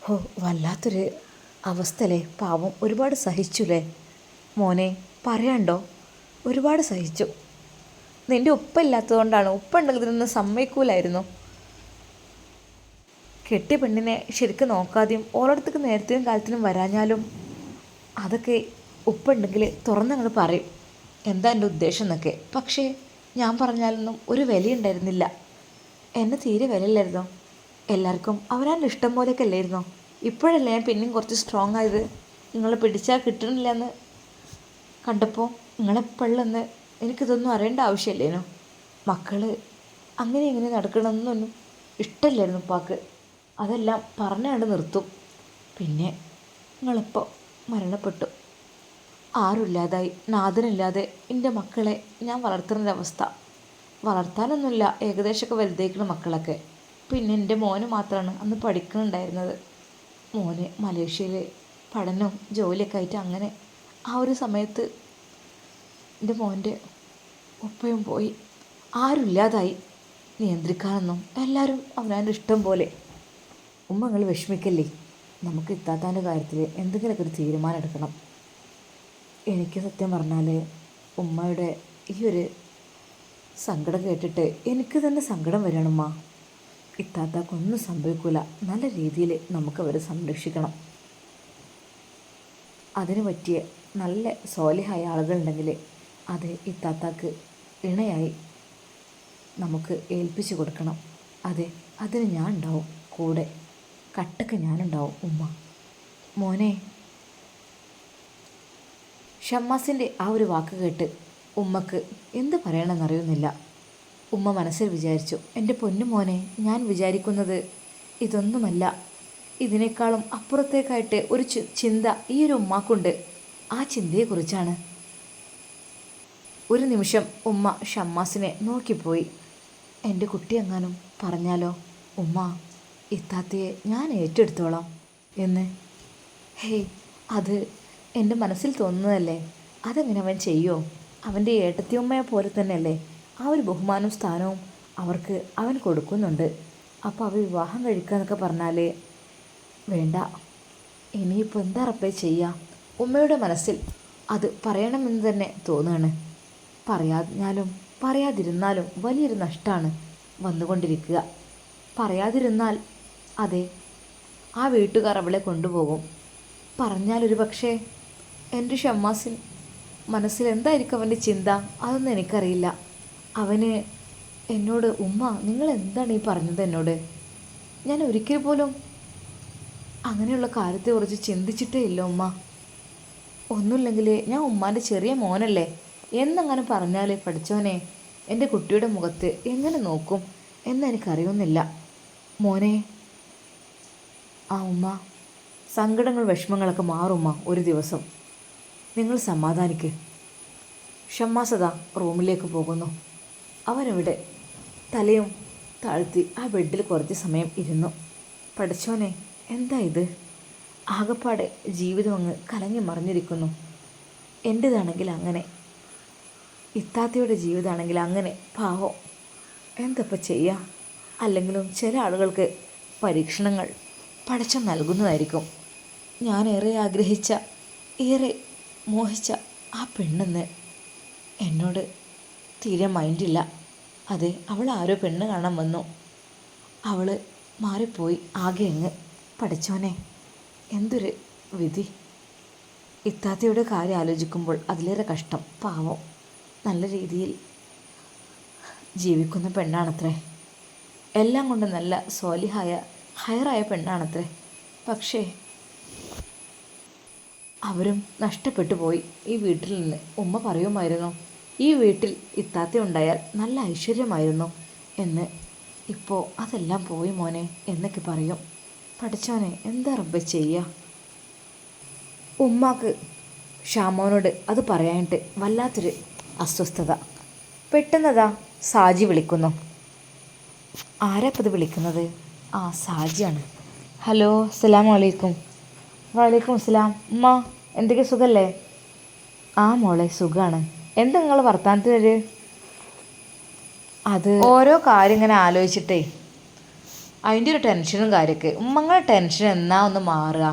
ഹോ വല്ലാത്തൊരു അവസ്ഥയല്ലേ. പാവം, ഒരുപാട് സഹിച്ചുല്ലേ മോനെ. പറയാണ്ടോ, ഒരുപാട് സഹിച്ചു. നിൻ്റെ ഉപ്പയില്ലാത്തതുകൊണ്ടാണ്. ഉപ്പുണ്ടെങ്കിൽ ഇതിനൊന്നും സമ്മതിക്കൂലായിരുന്നു. കെട്ടിയ പെണ്ണിനെ ശരിക്കും നോക്കാതെയും ഓരോരുത്തർക്ക് നേരത്തെയും കാലത്തിനും വരാഞ്ഞാലും അതൊക്കെ ഉപ്പുണ്ടെങ്കിൽ തുറന്നങ്ങോട്ട് പറയും എന്താ എൻ്റെ ഉദ്ദേശം എന്നൊക്കെ. പക്ഷേ ഞാൻ പറഞ്ഞാലൊന്നും ഒരു വിലയുണ്ടായിരുന്നില്ല. എന്നെ തീരെ വിലയില്ലായിരുന്നോ? എല്ലാവർക്കും അവരവൻ്റെ ഇഷ്ടം പോലെയൊക്കെ അല്ലായിരുന്നോ? ഇപ്പോഴല്ലേ ഞാൻ പിന്നെയും കുറച്ച് സ്ട്രോങ് ആയത്. നിങ്ങളെ പിടിച്ചാൽ കിട്ടണില്ല എന്ന് കണ്ടപ്പോൾ നിങ്ങളെപ്പോഴെന്ന് എനിക്കിതൊന്നും അറിയേണ്ട ആവശ്യമില്ലേനോ? മക്കൾ അങ്ങനെ ഇങ്ങനെ നടക്കണമെന്നൊന്നും ഇഷ്ടമില്ലായിരുന്നു ഉപ്പാക്ക്. അതെല്ലാം പറഞ്ഞാണ്ട് നിർത്തും. പിന്നെ നിങ്ങളിപ്പോൾ മരണപ്പെട്ടു. ആരുമില്ലാതായി, നാഥനില്ലാതെ എൻ്റെ മക്കളെ ഞാൻ വളർത്തുന്നൊരവസ്ഥ. വളർത്താനൊന്നുമില്ല, ഏകദേശമൊക്കെ വലുതായിരിക്കുന്ന മക്കളൊക്കെ. പിന്നെ എൻ്റെ മോന് മാത്രമാണ് അന്ന് പഠിക്കുന്നുണ്ടായിരുന്നത്. മോന് മലേഷ്യയിൽ പഠനവും ജോലിയൊക്കെ ആയിട്ട് അങ്ങനെ ആ ഒരു സമയത്ത് എൻ്റെ മോൻ്റെ ഉപ്പയും പോയി. ആരുമില്ലാതായി നിയന്ത്രിക്കാനൊന്നും. എല്ലാവരും അവനവൻ്റെ ഇഷ്ടം പോലെ. ഉമ്മ നിങ്ങൾ വിഷമിക്കല്ലേ. നമുക്ക് ഇത്താത്താൻ്റെ കാര്യത്തിൽ എന്തെങ്കിലുമൊക്കെ ഒരു തീരുമാനം എടുക്കണം. എനിക്ക് സത്യം പറഞ്ഞാൽ ഉമ്മയുടെ ഈ ഒരു സങ്കടം കേട്ടിട്ട് എനിക്ക് തന്നെ സങ്കടം വരണമ്മ. ഇത്താത്താക്കൊന്നും സംഭവിക്കില്ല. നല്ല രീതിയിൽ നമുക്കവരെ സംരക്ഷിക്കണം. അതിന് പറ്റിയ നല്ല സോലിഹായ ആളുകളുണ്ടെങ്കിൽ അത് ഇത്താത്താക്ക് ഇണയായി നമുക്ക് ഏൽപ്പിച്ചു കൊടുക്കണം. അതെ, അതിന് ഞാൻ ഉണ്ടാവും കൂടെ, കട്ടക്ക് ഞാനുണ്ടാവും ഉമ്മ. മോനെ. ഷമ്മാസിൻ്റെ ആ ഒരു വാക്ക് കേട്ട് ഉമ്മക്ക് എന്ത് പറയണമെന്നറിയുന്നില്ല. ഉമ്മ മനസ്സിൽ വിചാരിച്ചു, എൻ്റെ പൊന്നു മോനെ, ഞാൻ വിചാരിക്കുന്നത് ഇതൊന്നുമല്ല. ഇതിനേക്കാളും അപ്പുറത്തേക്കായിട്ട് ഒരു ചിന്ത ഈ ഒരു ഉമ്മാക്കുണ്ട്. ആ ചിന്തയെക്കുറിച്ചാണ്. ഒരു നിമിഷം ഉമ്മ ഷമ്മാസിനെ നോക്കിപ്പോയി. എൻ്റെ കുട്ടി എങ്ങാനും പറഞ്ഞാലോ ഉമ്മ, ഇത്താത്തയെ ഞാൻ ഏറ്റെടുത്തോളാം എന്ന്. ഹേയ്, അത് എൻ്റെ മനസ്സിൽ തോന്നുന്നതല്ലേ, അതെങ്ങനെ അവൻ ചെയ്യുമോ? അവൻ്റെ ഏട്ടത്തിയമ്മയെ പോലെ തന്നെയല്ലേ ആ ഒരു ബഹുമാനവും സ്ഥാനവും അവർക്ക് അവൻ കൊടുക്കുന്നുണ്ട്. അപ്പോൾ അവർ വിവാഹം കഴിക്കുക എന്നൊക്കെ പറഞ്ഞാൽ വേണ്ട. ഇനിയിപ്പോൾ എന്താ റബ്ബേ ചെയ്യുക? ഉമ്മയുടെ മനസ്സിൽ അത് പറയണമെന്ന് തന്നെ തോന്നുകയാണ്. പറയാഞ്ഞാലും പറയാതിരുന്നാലും വലിയൊരു നഷ്ടമാണ് വന്നുകൊണ്ടിരിക്കുക. പറയാതിരുന്നാൽ അതെ, ആ വീട്ടുകാർ അവളെ കൊണ്ടുപോകും. പറഞ്ഞാലൊരു പക്ഷേ എൻ്റെ ഷമ്മാസിൻ മനസ്സിൽ എന്തായിരിക്കും അവൻ്റെ ചിന്ത, അതൊന്നും എനിക്കറിയില്ല. അവന് എന്നോട് ഉമ്മ നിങ്ങൾ എന്താണ് ഈ പറഞ്ഞത് എന്നോട്? ഞാൻ ഒരിക്കൽ പോലും അങ്ങനെയുള്ള കാര്യത്തെക്കുറിച്ച് ചിന്തിച്ചിട്ടേ ഇല്ല ഉമ്മ. ഒന്നുമില്ലെങ്കിൽ ഞാൻ ഉമ്മാൻ്റെ ചെറിയ മോനല്ലേ എന്നങ്ങനെ പറഞ്ഞാൽ പഠിച്ചവനെ എൻ്റെ കുട്ടിയുടെ മുഖത്ത് എങ്ങനെ നോക്കും എന്നെനിക്കറിയുന്നില്ല മോനെ. ആ ഉമ്മ, സങ്കടങ്ങൾ വിഷമങ്ങളൊക്കെ മാറുമ്മ ഒരു ദിവസം. നിങ്ങൾ സമാധാനിക്ക്. ഷമ്മാസത റൂമിലേക്ക് പോകുന്നു. അവനവിടെ തലയും താഴ്ത്തി ആ ബെഡിൽ കുറച്ച് സമയം ഇരുന്നു. പഠിച്ചോനെ എന്താ ഇത്? ആകപ്പാടെ ജീവിതം അങ്ങ് കലങ്ങി മറിഞ്ഞിരിക്കുന്നു. എൻ്റേതാണെങ്കിൽ അങ്ങനെ, ഇത്താത്തയുടെ ജീവിതമാണെങ്കിൽ അങ്ങനെ. പാവം, എന്തപ്പോൾ ചെയ്യാം? അല്ലെങ്കിലും ചില ആളുകൾക്ക് പരീക്ഷണങ്ങൾ പടച്ചം നൽകുന്നതായിരിക്കും. ഞാനേറെ ആഗ്രഹിച്ച, ഏറെ മോഹിച്ച ആ പെണ്ണെന്ന് എന്നോട് തീരെ മൈൻഡില്ല. അതെ, അവൾ ആരോ പെണ്ണ് കാണാൻ വന്നു, അവൾ മാറിപ്പോയി. ആകെ അങ്ങ് പഠിച്ചോനെ എന്തൊരു വിധി. ഇത്താത്തയുടെ കാര്യം ആലോചിക്കുമ്പോൾ അതിലേറെ കഷ്ടം. പാവം, നല്ല രീതിയിൽ ജീവിക്കുന്ന പെണ്ണാണത്രേ. എല്ലാം കൊണ്ട് നല്ല സ്വാലിഹായ ഹയറായ പെണ്ണാണത്രേ. പക്ഷേ അവരും നഷ്ടപ്പെട്ടു പോയി ഈ വീട്ടിൽ നിന്ന്. ഉമ്മ പറയുമായിരുന്നു ഈ വീട്ടിൽ ഇത്താത്ത ഉണ്ടായാൽ നല്ല ഐശ്വര്യമായിരുന്നു എന്ന്. ഇപ്പോൾ അതെല്ലാം പോയി മോനെ എന്നൊക്കെ പറയും. പഠിച്ചോനെ എന്താ റബ്ബേ ചെയ്യുക? ഉമ്മാക്ക് ഷാമോനോട് അത് പറയാനായിട്ട് വല്ലാത്തൊരു അസ്വസ്ഥത. പെട്ടെന്നതാ സാജി വിളിക്കുന്നു. ആരാപ്പത് വിളിക്കുന്നത്? ആ, സാജിയാണ്. ഹലോ, അസ്സലാമു അലൈക്കും. വലൈക്കും അസ്സലാം. ഉമ്മ എന്തൊക്കെ സുഖല്ലേ? ആ മോളെ സുഖമാണ്. എന്താ നിങ്ങൾ വർത്താനത്തിനൊരു? അത് ഓരോ കാര്യം ഇങ്ങനെ ആലോചിച്ചിട്ടേ അതിൻ്റെ ഒരു ടെൻഷനും കാര്യമൊക്കെ. ഉമ്മങ്ങളുടെ ടെൻഷൻ എന്നാ ഒന്ന് മാറുക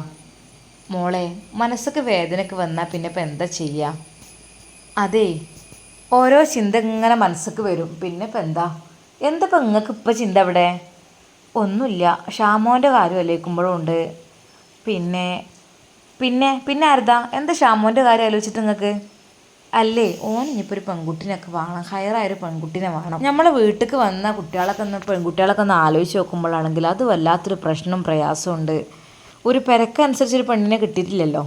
മോളെ? മനസ്സൊക്കെ വേദനയൊക്കെ വന്നാൽ പിന്നെ ഇപ്പം എന്താ ചെയ്യുക? അതേ, ഓരോ ചിന്ത ഇങ്ങനെ മനസ്സൊക്കെ വരും. പിന്നെ ഇപ്പം എന്താ ഇപ്പം നിങ്ങൾക്ക് ഇപ്പം ചിന്ത അവിടെ? ഒന്നുമില്ല, ഷാമോൻ്റെ കാര്യം ആലോചിക്കുമ്പോഴും ഉണ്ട്. പിന്നെ പിന്നെ പിന്നെ ആരുതാ? എന്താ ഷാമോൻ്റെ കാര്യം ആലോചിച്ചിട്ട് നിങ്ങൾക്ക്? അല്ലേ, ഓൻ ഇനിയിപ്പോൾ ഒരു പെൺകുട്ടീനൊക്കെ വേണം, ഹയറായൊരു പെൺകുട്ടീനെ വേണം. നമ്മളെ വീട്ടിലേക്ക് വന്ന പെൺകുട്ടികളൊക്കെ ഒന്ന് ആലോചിച്ച് നോക്കുമ്പോഴാണെങ്കിൽ അത് വല്ലാത്തൊരു പ്രശ്നവും പ്രയാസവും ഉണ്ട്. ഒരു പെരക്കനുസരിച്ചൊരു പെണ്ണിനെ കിട്ടിയിട്ടില്ലല്ലോ.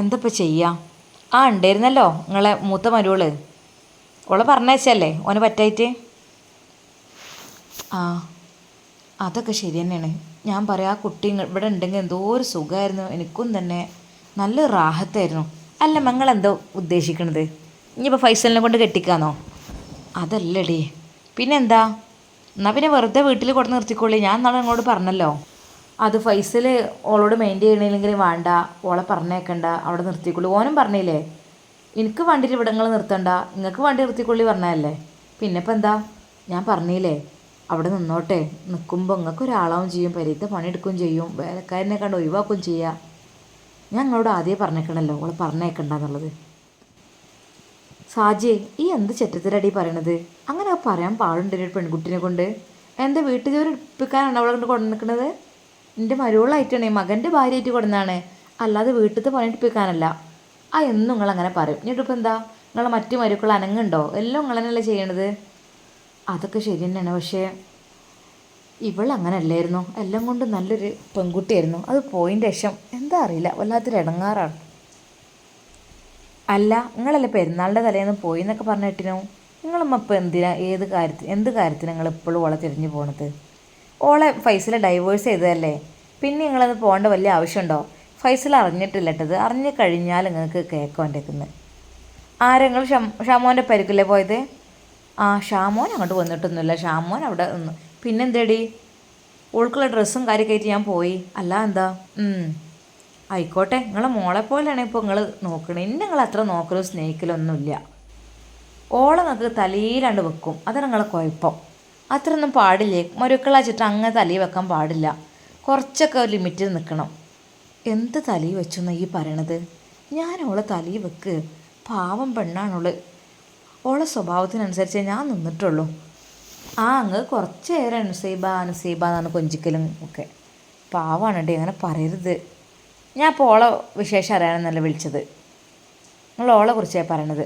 എന്താ ഇപ്പോൾ ചെയ്യുക? ആ ഉണ്ടായിരുന്നല്ലോ നിങ്ങളെ മൂത്ത മരുവള്, ഓളെ പറഞ്ഞയച്ചല്ലേ ഓനെ പറ്റായിട്ട്? ആ, അതൊക്കെ ശരി തന്നെയാണ്. ഞാൻ പറയാം, ആ കുട്ടി ഇവിടെ ഉണ്ടെങ്കിൽ എന്തോ ഒരു സുഖമായിരുന്നു. എനിക്കും തന്നെ നല്ല റാഹത്തായിരുന്നു. അല്ല, മങ്ങളെന്തോ ഉദ്ദേശിക്കണത്? ഇനിയിപ്പോൾ ഫൈസലിനെ കൊണ്ട് കെട്ടിക്കാന്നോ? അതല്ലടി, പിന്നെന്താ? എന്നാൽ പിന്നെ വെറുതെ വീട്ടിൽ കൊണ്ട് നിർത്തിക്കോളി. ഞാൻ നാളെ നിങ്ങളോട് പറഞ്ഞല്ലോ. അത് ഫൈസൽ ഓളോട് മെയിൻറ്റെയിൻ ചെയ്യണില്ലെങ്കിൽ വേണ്ട, ഓളെ പറഞ്ഞേക്കണ്ട, അവിടെ നിർത്തിക്കൊള്ളി. ഓനും പറഞ്ഞില്ലേ എനിക്ക് വണ്ടിയിൽ ഇവിടെ നിങ്ങൾ നിർത്തണ്ട, നിങ്ങൾക്ക് വണ്ടി നിർത്തിക്കൊള്ളി പറഞ്ഞതല്ലേ. പിന്നെ ഇപ്പം എന്താ? ഞാൻ പറഞ്ഞില്ലേ അവിടെ നിന്നോട്ടെ. നിൽക്കുമ്പോൾ നിങ്ങൾക്ക് ഒരാളാവും ചെയ്യും, പെരീത്തെ പണിയെടുക്കുകയും ചെയ്യും, വേലക്കാരനെ കണ്ട് ഒഴിവാക്കുകയും ചെയ്യാം. ഞാൻ നിങ്ങളോട് ആദ്യമേ പറഞ്ഞേക്കണല്ലോ ഓളെ പറഞ്ഞേക്കണ്ടെന്നുള്ളത്. സാജിയെ, ഈ എന്ത് ചെറ്റത്തിലടി പറയണത്? അങ്ങനെ പറയാൻ പാടുണ്ട് ഒരു പെൺകുട്ടീനെ കൊണ്ട്? എൻ്റെ വീട്ടു ജോലി എടുപ്പിക്കാനാണ് അവളെ കൊണ്ട് കൊണ്ടു നിൽക്കുന്നത്? എൻ്റെ മരുവളായിട്ടാണ്, മകൻ്റെ ഭാര്യയായിട്ട് കൊടുന്നതാണ്, അല്ലാതെ വീട്ടിലത്തെ പണിയെടുപ്പിക്കാനല്ല. ആ, എന്നും നിങ്ങളങ്ങനെ പറയും. എന്നിട്ടിപ്പോൾ എന്താ? നിങ്ങളെ മറ്റു മരുക്കൾ അനങ്ങുണ്ടോ? എല്ലാം നിങ്ങൾ തന്നെയല്ലേ ചെയ്യണത്. അതൊക്കെ ശരി തന്നെയാണ്, പക്ഷേ ഇവളങ്ങനെ അല്ലായിരുന്നു. എല്ലാം കൊണ്ട് നല്ലൊരു പെൺകുട്ടിയായിരുന്നു. അത് പോയിൻ്റെ ശേഷം എന്താ അറിയില്ല, വല്ലാത്തൊരു ഇടങ്ങാറാണ്. അല്ല, നിങ്ങളല്ലേ പെരുന്നാളിൻ്റെ തലേന്ന് പോയി എന്നൊക്കെ പറഞ്ഞിട്ടിനോ? നിങ്ങളമ്മ ഇപ്പോൾ എന്ത് കാര്യത്തിന് നിങ്ങൾ ഇപ്പോഴും ഓളെ തിരിഞ്ഞു പോണത്? ഓളെ ഫൈസൽ ഡൈവേഴ്സ് ചെയ്തതല്ലേ, പിന്നെ നിങ്ങളത് പോകേണ്ട വലിയ ആവശ്യമുണ്ടോ? ഫൈസൽ അറിഞ്ഞിട്ടില്ല കേട്ടത്. അറിഞ്ഞു കഴിഞ്ഞാൽ നിങ്ങൾക്ക് കേൾക്കാൻ പറ്റുന്നത്. ആരെങ്ങൾ ഷാമോൻ്റെ പരിക്കല്ലേ പോയത്? ആ, ഷാമോൻ അങ്ങോട്ട് വന്നിട്ടൊന്നുമില്ല, ഷാമോൻ അവിടെ നിന്ന്. പിന്നെന്തേടി? ഓൾക്കുള്ള ഡ്രസ്സും കാര്യമൊക്കെ ആയിട്ട് ഞാൻ പോയി. അല്ല എന്താ? ആയിക്കോട്ടെ, നിങ്ങളെ മോളെ പോലെയാണ് ഇപ്പോൾ നിങ്ങൾ നോക്കണേ. എന്നെ നിങ്ങൾ അത്ര നോക്കലും സ്നേഹിക്കലൊന്നുമില്ല. ഓളെ നിങ്ങൾക്ക് തലയിലാണ്ട് വെക്കും, അതാണ് നിങ്ങളെ കുഴപ്പം. അത്രയൊന്നും പാടില്ലേ, മരുക്കളാച്ചിട്ട് അങ്ങനെ തലയിൽ വെക്കാൻ പാടില്ല. കുറച്ചൊക്കെ ലിമിറ്റിൽ നിൽക്കണം. എന്ത് തലയിൽ വെച്ചു എന്നാ ഈ പറയണത്? ഞാൻ ഓളെ തലയിൽ വെക്ക്, പാവം പെണ്ണാണോള്. ഓളെ സ്വഭാവത്തിനനുസരിച്ചേ ഞാൻ നിന്നിട്ടുള്ളൂ. അങ്ങ് കുറച്ച് നേരം അനുസൈബ അനുസൈബ എന്നാണ് കൊഞ്ചിക്കലും ഒക്കെ. പാവാണ് ഡേ, അങ്ങനെ പറയരുത്. ഞാൻ ഇപ്പോൾ ഓളെ വിശേഷം അറിയാനെന്നല്ല വിളിച്ചത്, നിങ്ങൾ ഓളെ കുറിച്ചാണ് പറയണത്.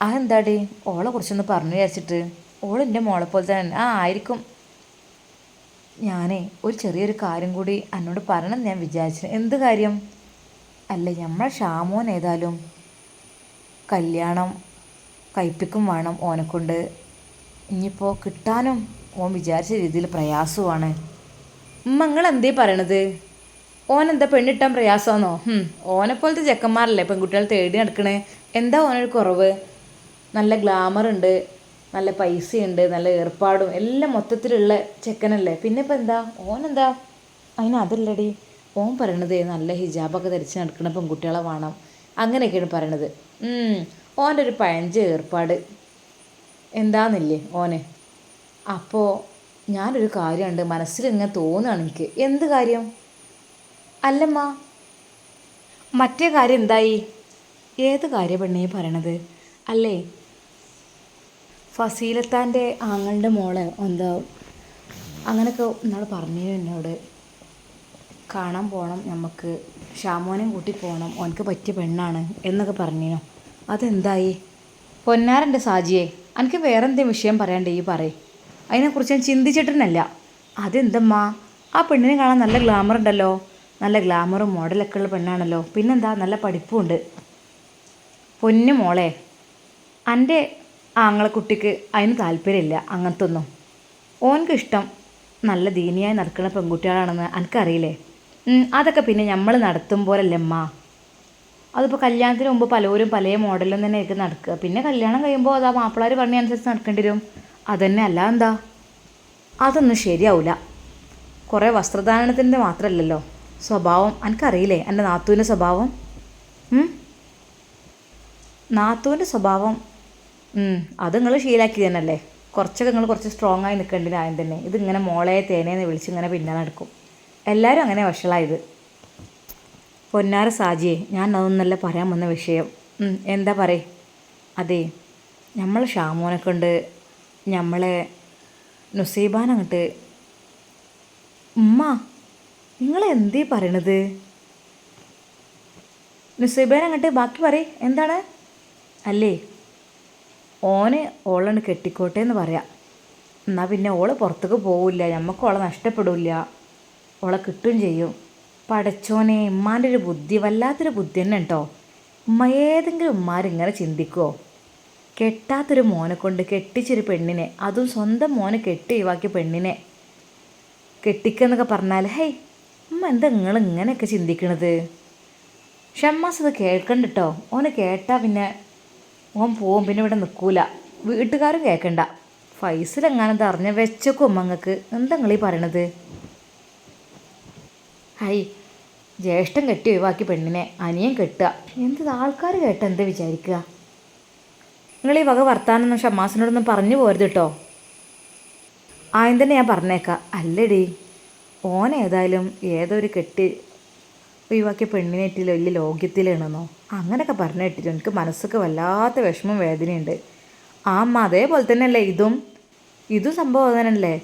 അതെന്താടി ഓളെ കുറിച്ചൊന്ന് പറഞ്ഞു വിചാരിച്ചിട്ട്? ഓളെൻ്റെ മോളെ പോലെ തന്നെ ആയിരിക്കും. ഞാനേ ഒരു ചെറിയൊരു കാര്യം കൂടി എന്നോട് പറയണം ഞാൻ വിചാരിച്ചു. എന്ത് കാര്യം? അല്ല, നമ്മളെ ഷാമോൻ ഏതായാലും കല്യാണം കഴിപ്പിക്കും വേണം ഓനെക്കൊണ്ട്. ഇനിയിപ്പോൾ കിട്ടാനും ഓൻ വിചാരിച്ച രീതിയിൽ പ്രയാസമാണ്. നിങ്ങൾ എന്തേ പറയണത്? ഓനെന്താ പെണ്ണിട്ടാൻ പ്രയാസമാണോ? ഓനെപ്പോലത്തെ ചെക്കന്മാരല്ലേ പെൺകുട്ടികൾ തേടി നടക്കണേ. എന്താ ഓനൊരു കുറവ്? നല്ല ഗ്ലാമറുണ്ട്, നല്ല പൈസയുണ്ട്, നല്ല ഏർപ്പാടും എല്ലാം മൊത്തത്തിലുള്ള ചെക്കനല്ലേ. പിന്നെ ഇപ്പം എന്താ ഓനെന്താ? അതല്ലടി ഓൻ പറയണത് നല്ല ഹിജാബൊക്കെ ധരിച്ച് നടക്കുന്ന പെൺകുട്ടികളെ വേണം, അങ്ങനെയൊക്കെയാണ് പറയണത്. ഓൻ്റെ ഒരു പഴഞ്ച ഏർപ്പാട് എന്താന്നില്ലേ ഓന്. അപ്പോൾ ഞാനൊരു കാര്യമുണ്ട് മനസ്സിലിങ്ങനെ തോന്നുകയാണ് എനിക്ക്. എന്ത് കാര്യം? അല്ലമ്മ, മറ്റേ കാര്യം എന്തായി? ഏത് കാര്യം പെണ്ണേ പറയണത്? അല്ലേ, ഫസീലത്താൻ്റെ ആങ്ങളുടെ മോളെ എന്താ അങ്ങനെയൊക്കെ ഇന്നാൾ പറഞ്ഞു എന്നോട്. കാണാൻ പോകണം, നമുക്ക് ഷാമോനെയും കൂട്ടി പോകണം, ഓനക്ക് പറ്റിയ പെണ്ണാണ് എന്നൊക്കെ പറഞ്ഞിനോ. അതെന്തായി? പൊന്നാരൻ്റെ സാജിയെ, എനിക്ക് വേറെ എന്തെങ്കിലും വിഷയം പറയാണ്ട് ഈ പറയും. അതിനെക്കുറിച്ച് ഞാൻ ചിന്തിച്ചിട്ടുന്നല്ല. അതെന്തമ്മ, ആ പെണ്ണിനെ കാണാൻ നല്ല ഗ്ലാമർ ഉണ്ടല്ലോ, നല്ല ഗ്ലാമറും മോഡലൊക്കെ ഉള്ള പെണ്ണാണല്ലോ. പിന്നെന്താ, നല്ല പഠിപ്പുമുണ്ട്. പൊന്നു മോളെ, എൻ്റെ ആങ്ങളെ കുട്ടിക്ക് അതിന് താല്പര്യമില്ല അങ്ങനത്തെ ഒന്നും. ഓനക്ക് ഇഷ്ടം നല്ല ദീനിയായി നടക്കുന്ന പെൺകുട്ടികളാണെന്ന് എനിക്കറിയില്ലേ. അതൊക്കെ പിന്നെ നമ്മൾ നടത്തും പോലല്ലമ്മ. അതിപ്പോൾ കല്യാണത്തിന് മുമ്പ് പലരും പല മോഡലും തന്നെ ആയിരിക്കും നടക്കുക. പിന്നെ കല്യാണം കഴിയുമ്പോൾ അതാ മാപ്പിളാർ പറഞ്ഞനുസരിച്ച് നടക്കേണ്ടി വരും. അതന്നെ, അല്ല എന്താ? അതൊന്നും ശരിയാവില്ല. കുറേ വസ്ത്രധാരണത്തിൻ്റെ മാത്രമല്ലല്ലോ സ്വഭാവം. എനിക്കറിയില്ലേ എൻ്റെ നാത്തൂൻ്റെ സ്വഭാവം. നാത്തൂൻ്റെ സ്വഭാവം അത് നിങ്ങൾ ശീലാക്കി തന്നെയല്ലേ. കുറച്ചൊക്കെ നിങ്ങൾ കുറച്ച് സ്ട്രോങ് ആയി നിൽക്കേണ്ടത് ആദ്യം തന്നെ. ഇതിങ്ങനെ മോളെ തേനേന്ന് വിളിച്ച് ഇങ്ങനെ പിന്നെ നടക്കും. എല്ലാവരും അങ്ങനെ വഷളായത്. പൊന്നാര സാജിയെ, ഞാൻ അതൊന്നല്ല പറയാൻ വന്ന വിഷയം. എന്താ പറയേ? അതെ, നമ്മൾ ഷാമോനെ കൊണ്ട് നമ്മളെ നുസൈബാനങ്ങോട്ട്. ഉമ്മ, നിങ്ങളെന്തേ പറയണത്? നുസൈബാനങ്ങോട്ട് ബാക്കി പറയേ, എന്താണ്? അല്ലേ, ഓന് ഓളാണ് കെട്ടിക്കോട്ടെ എന്ന് പറയാം. എന്നാൽ പിന്നെ ഓള് പുറത്തേക്ക് പോവില്ല, നമുക്ക് ഓളെ നഷ്ടപ്പെടില്ല, ഓളെ കിട്ടുകയും ചെയ്യും. പടച്ചോനെ, ഉമ്മാൻ്റെ ഒരു ബുദ്ധി വല്ലാത്തൊരു ബുദ്ധി തന്നെ കേട്ടോ. ഏതെങ്കിലും ഉമ്മാരിങ്ങനെ ചിന്തിക്കുമോ? കെട്ടാത്തൊരു മോനെ കൊണ്ട് കെട്ടിച്ചൊരു പെണ്ണിനെ, അതും സ്വന്തം മോനെ കെട്ടി ഒഴിവാക്കിയ പെണ്ണിനെ കെട്ടിക്കെന്നൊക്കെ പറഞ്ഞാൽ ഹേയ് ഉമ്മ, എന്താ നിങ്ങൾ ഇങ്ങനെയൊക്കെ ചിന്തിക്കണത്? ഷമ്മാസ് അത് കേൾക്കണ്ട കേട്ടോ. ഓനെ കേട്ടാൽ പിന്നെ ഓൻ പോവും, പിന്നെ ഇവിടെ നിൽക്കൂല. വീട്ടുകാരും കേൾക്കണ്ട. ഫൈസലെങ്ങാനത് അറിഞ്ഞ വെച്ചേക്കും ഉമ്മങ്ങൾക്ക്. എന്താ നിങ്ങളീ പറയണത്? ഹൈ, ജ്യേഷ്ഠൻ കെട്ടി ഒഴിവാക്കി പെണ്ണിനെ അനിയൻ കെട്ടുക, എന്ത് ആൾക്കാർ കേട്ട എന്താ വിചാരിക്കുക? നിങ്ങളീ വക വർത്താനൊന്നും ഷമ്മാസിനോടൊന്നും പറഞ്ഞു പോരുത് കേട്ടോ. ആദ്യം തന്നെ ഞാൻ പറഞ്ഞേക്കാം. അല്ലടി, ഓനേതായാലും ഏതൊരു കെട്ടി ഒഴിവാക്കിയ പെണ്ണിനേറ്റില്ല വലിയ ലോക്യത്തിലാണെന്നോ അങ്ങനെയൊക്കെ പറഞ്ഞു കേട്ടിട്ട് എനിക്ക് മനസ്സൊക്കെ വല്ലാത്ത വിഷമം വേദനയുണ്ട്. അമ്മ അതേപോലെ തന്നെയല്ലേ ഇതും സംഭവം തന്നെയല്ലേ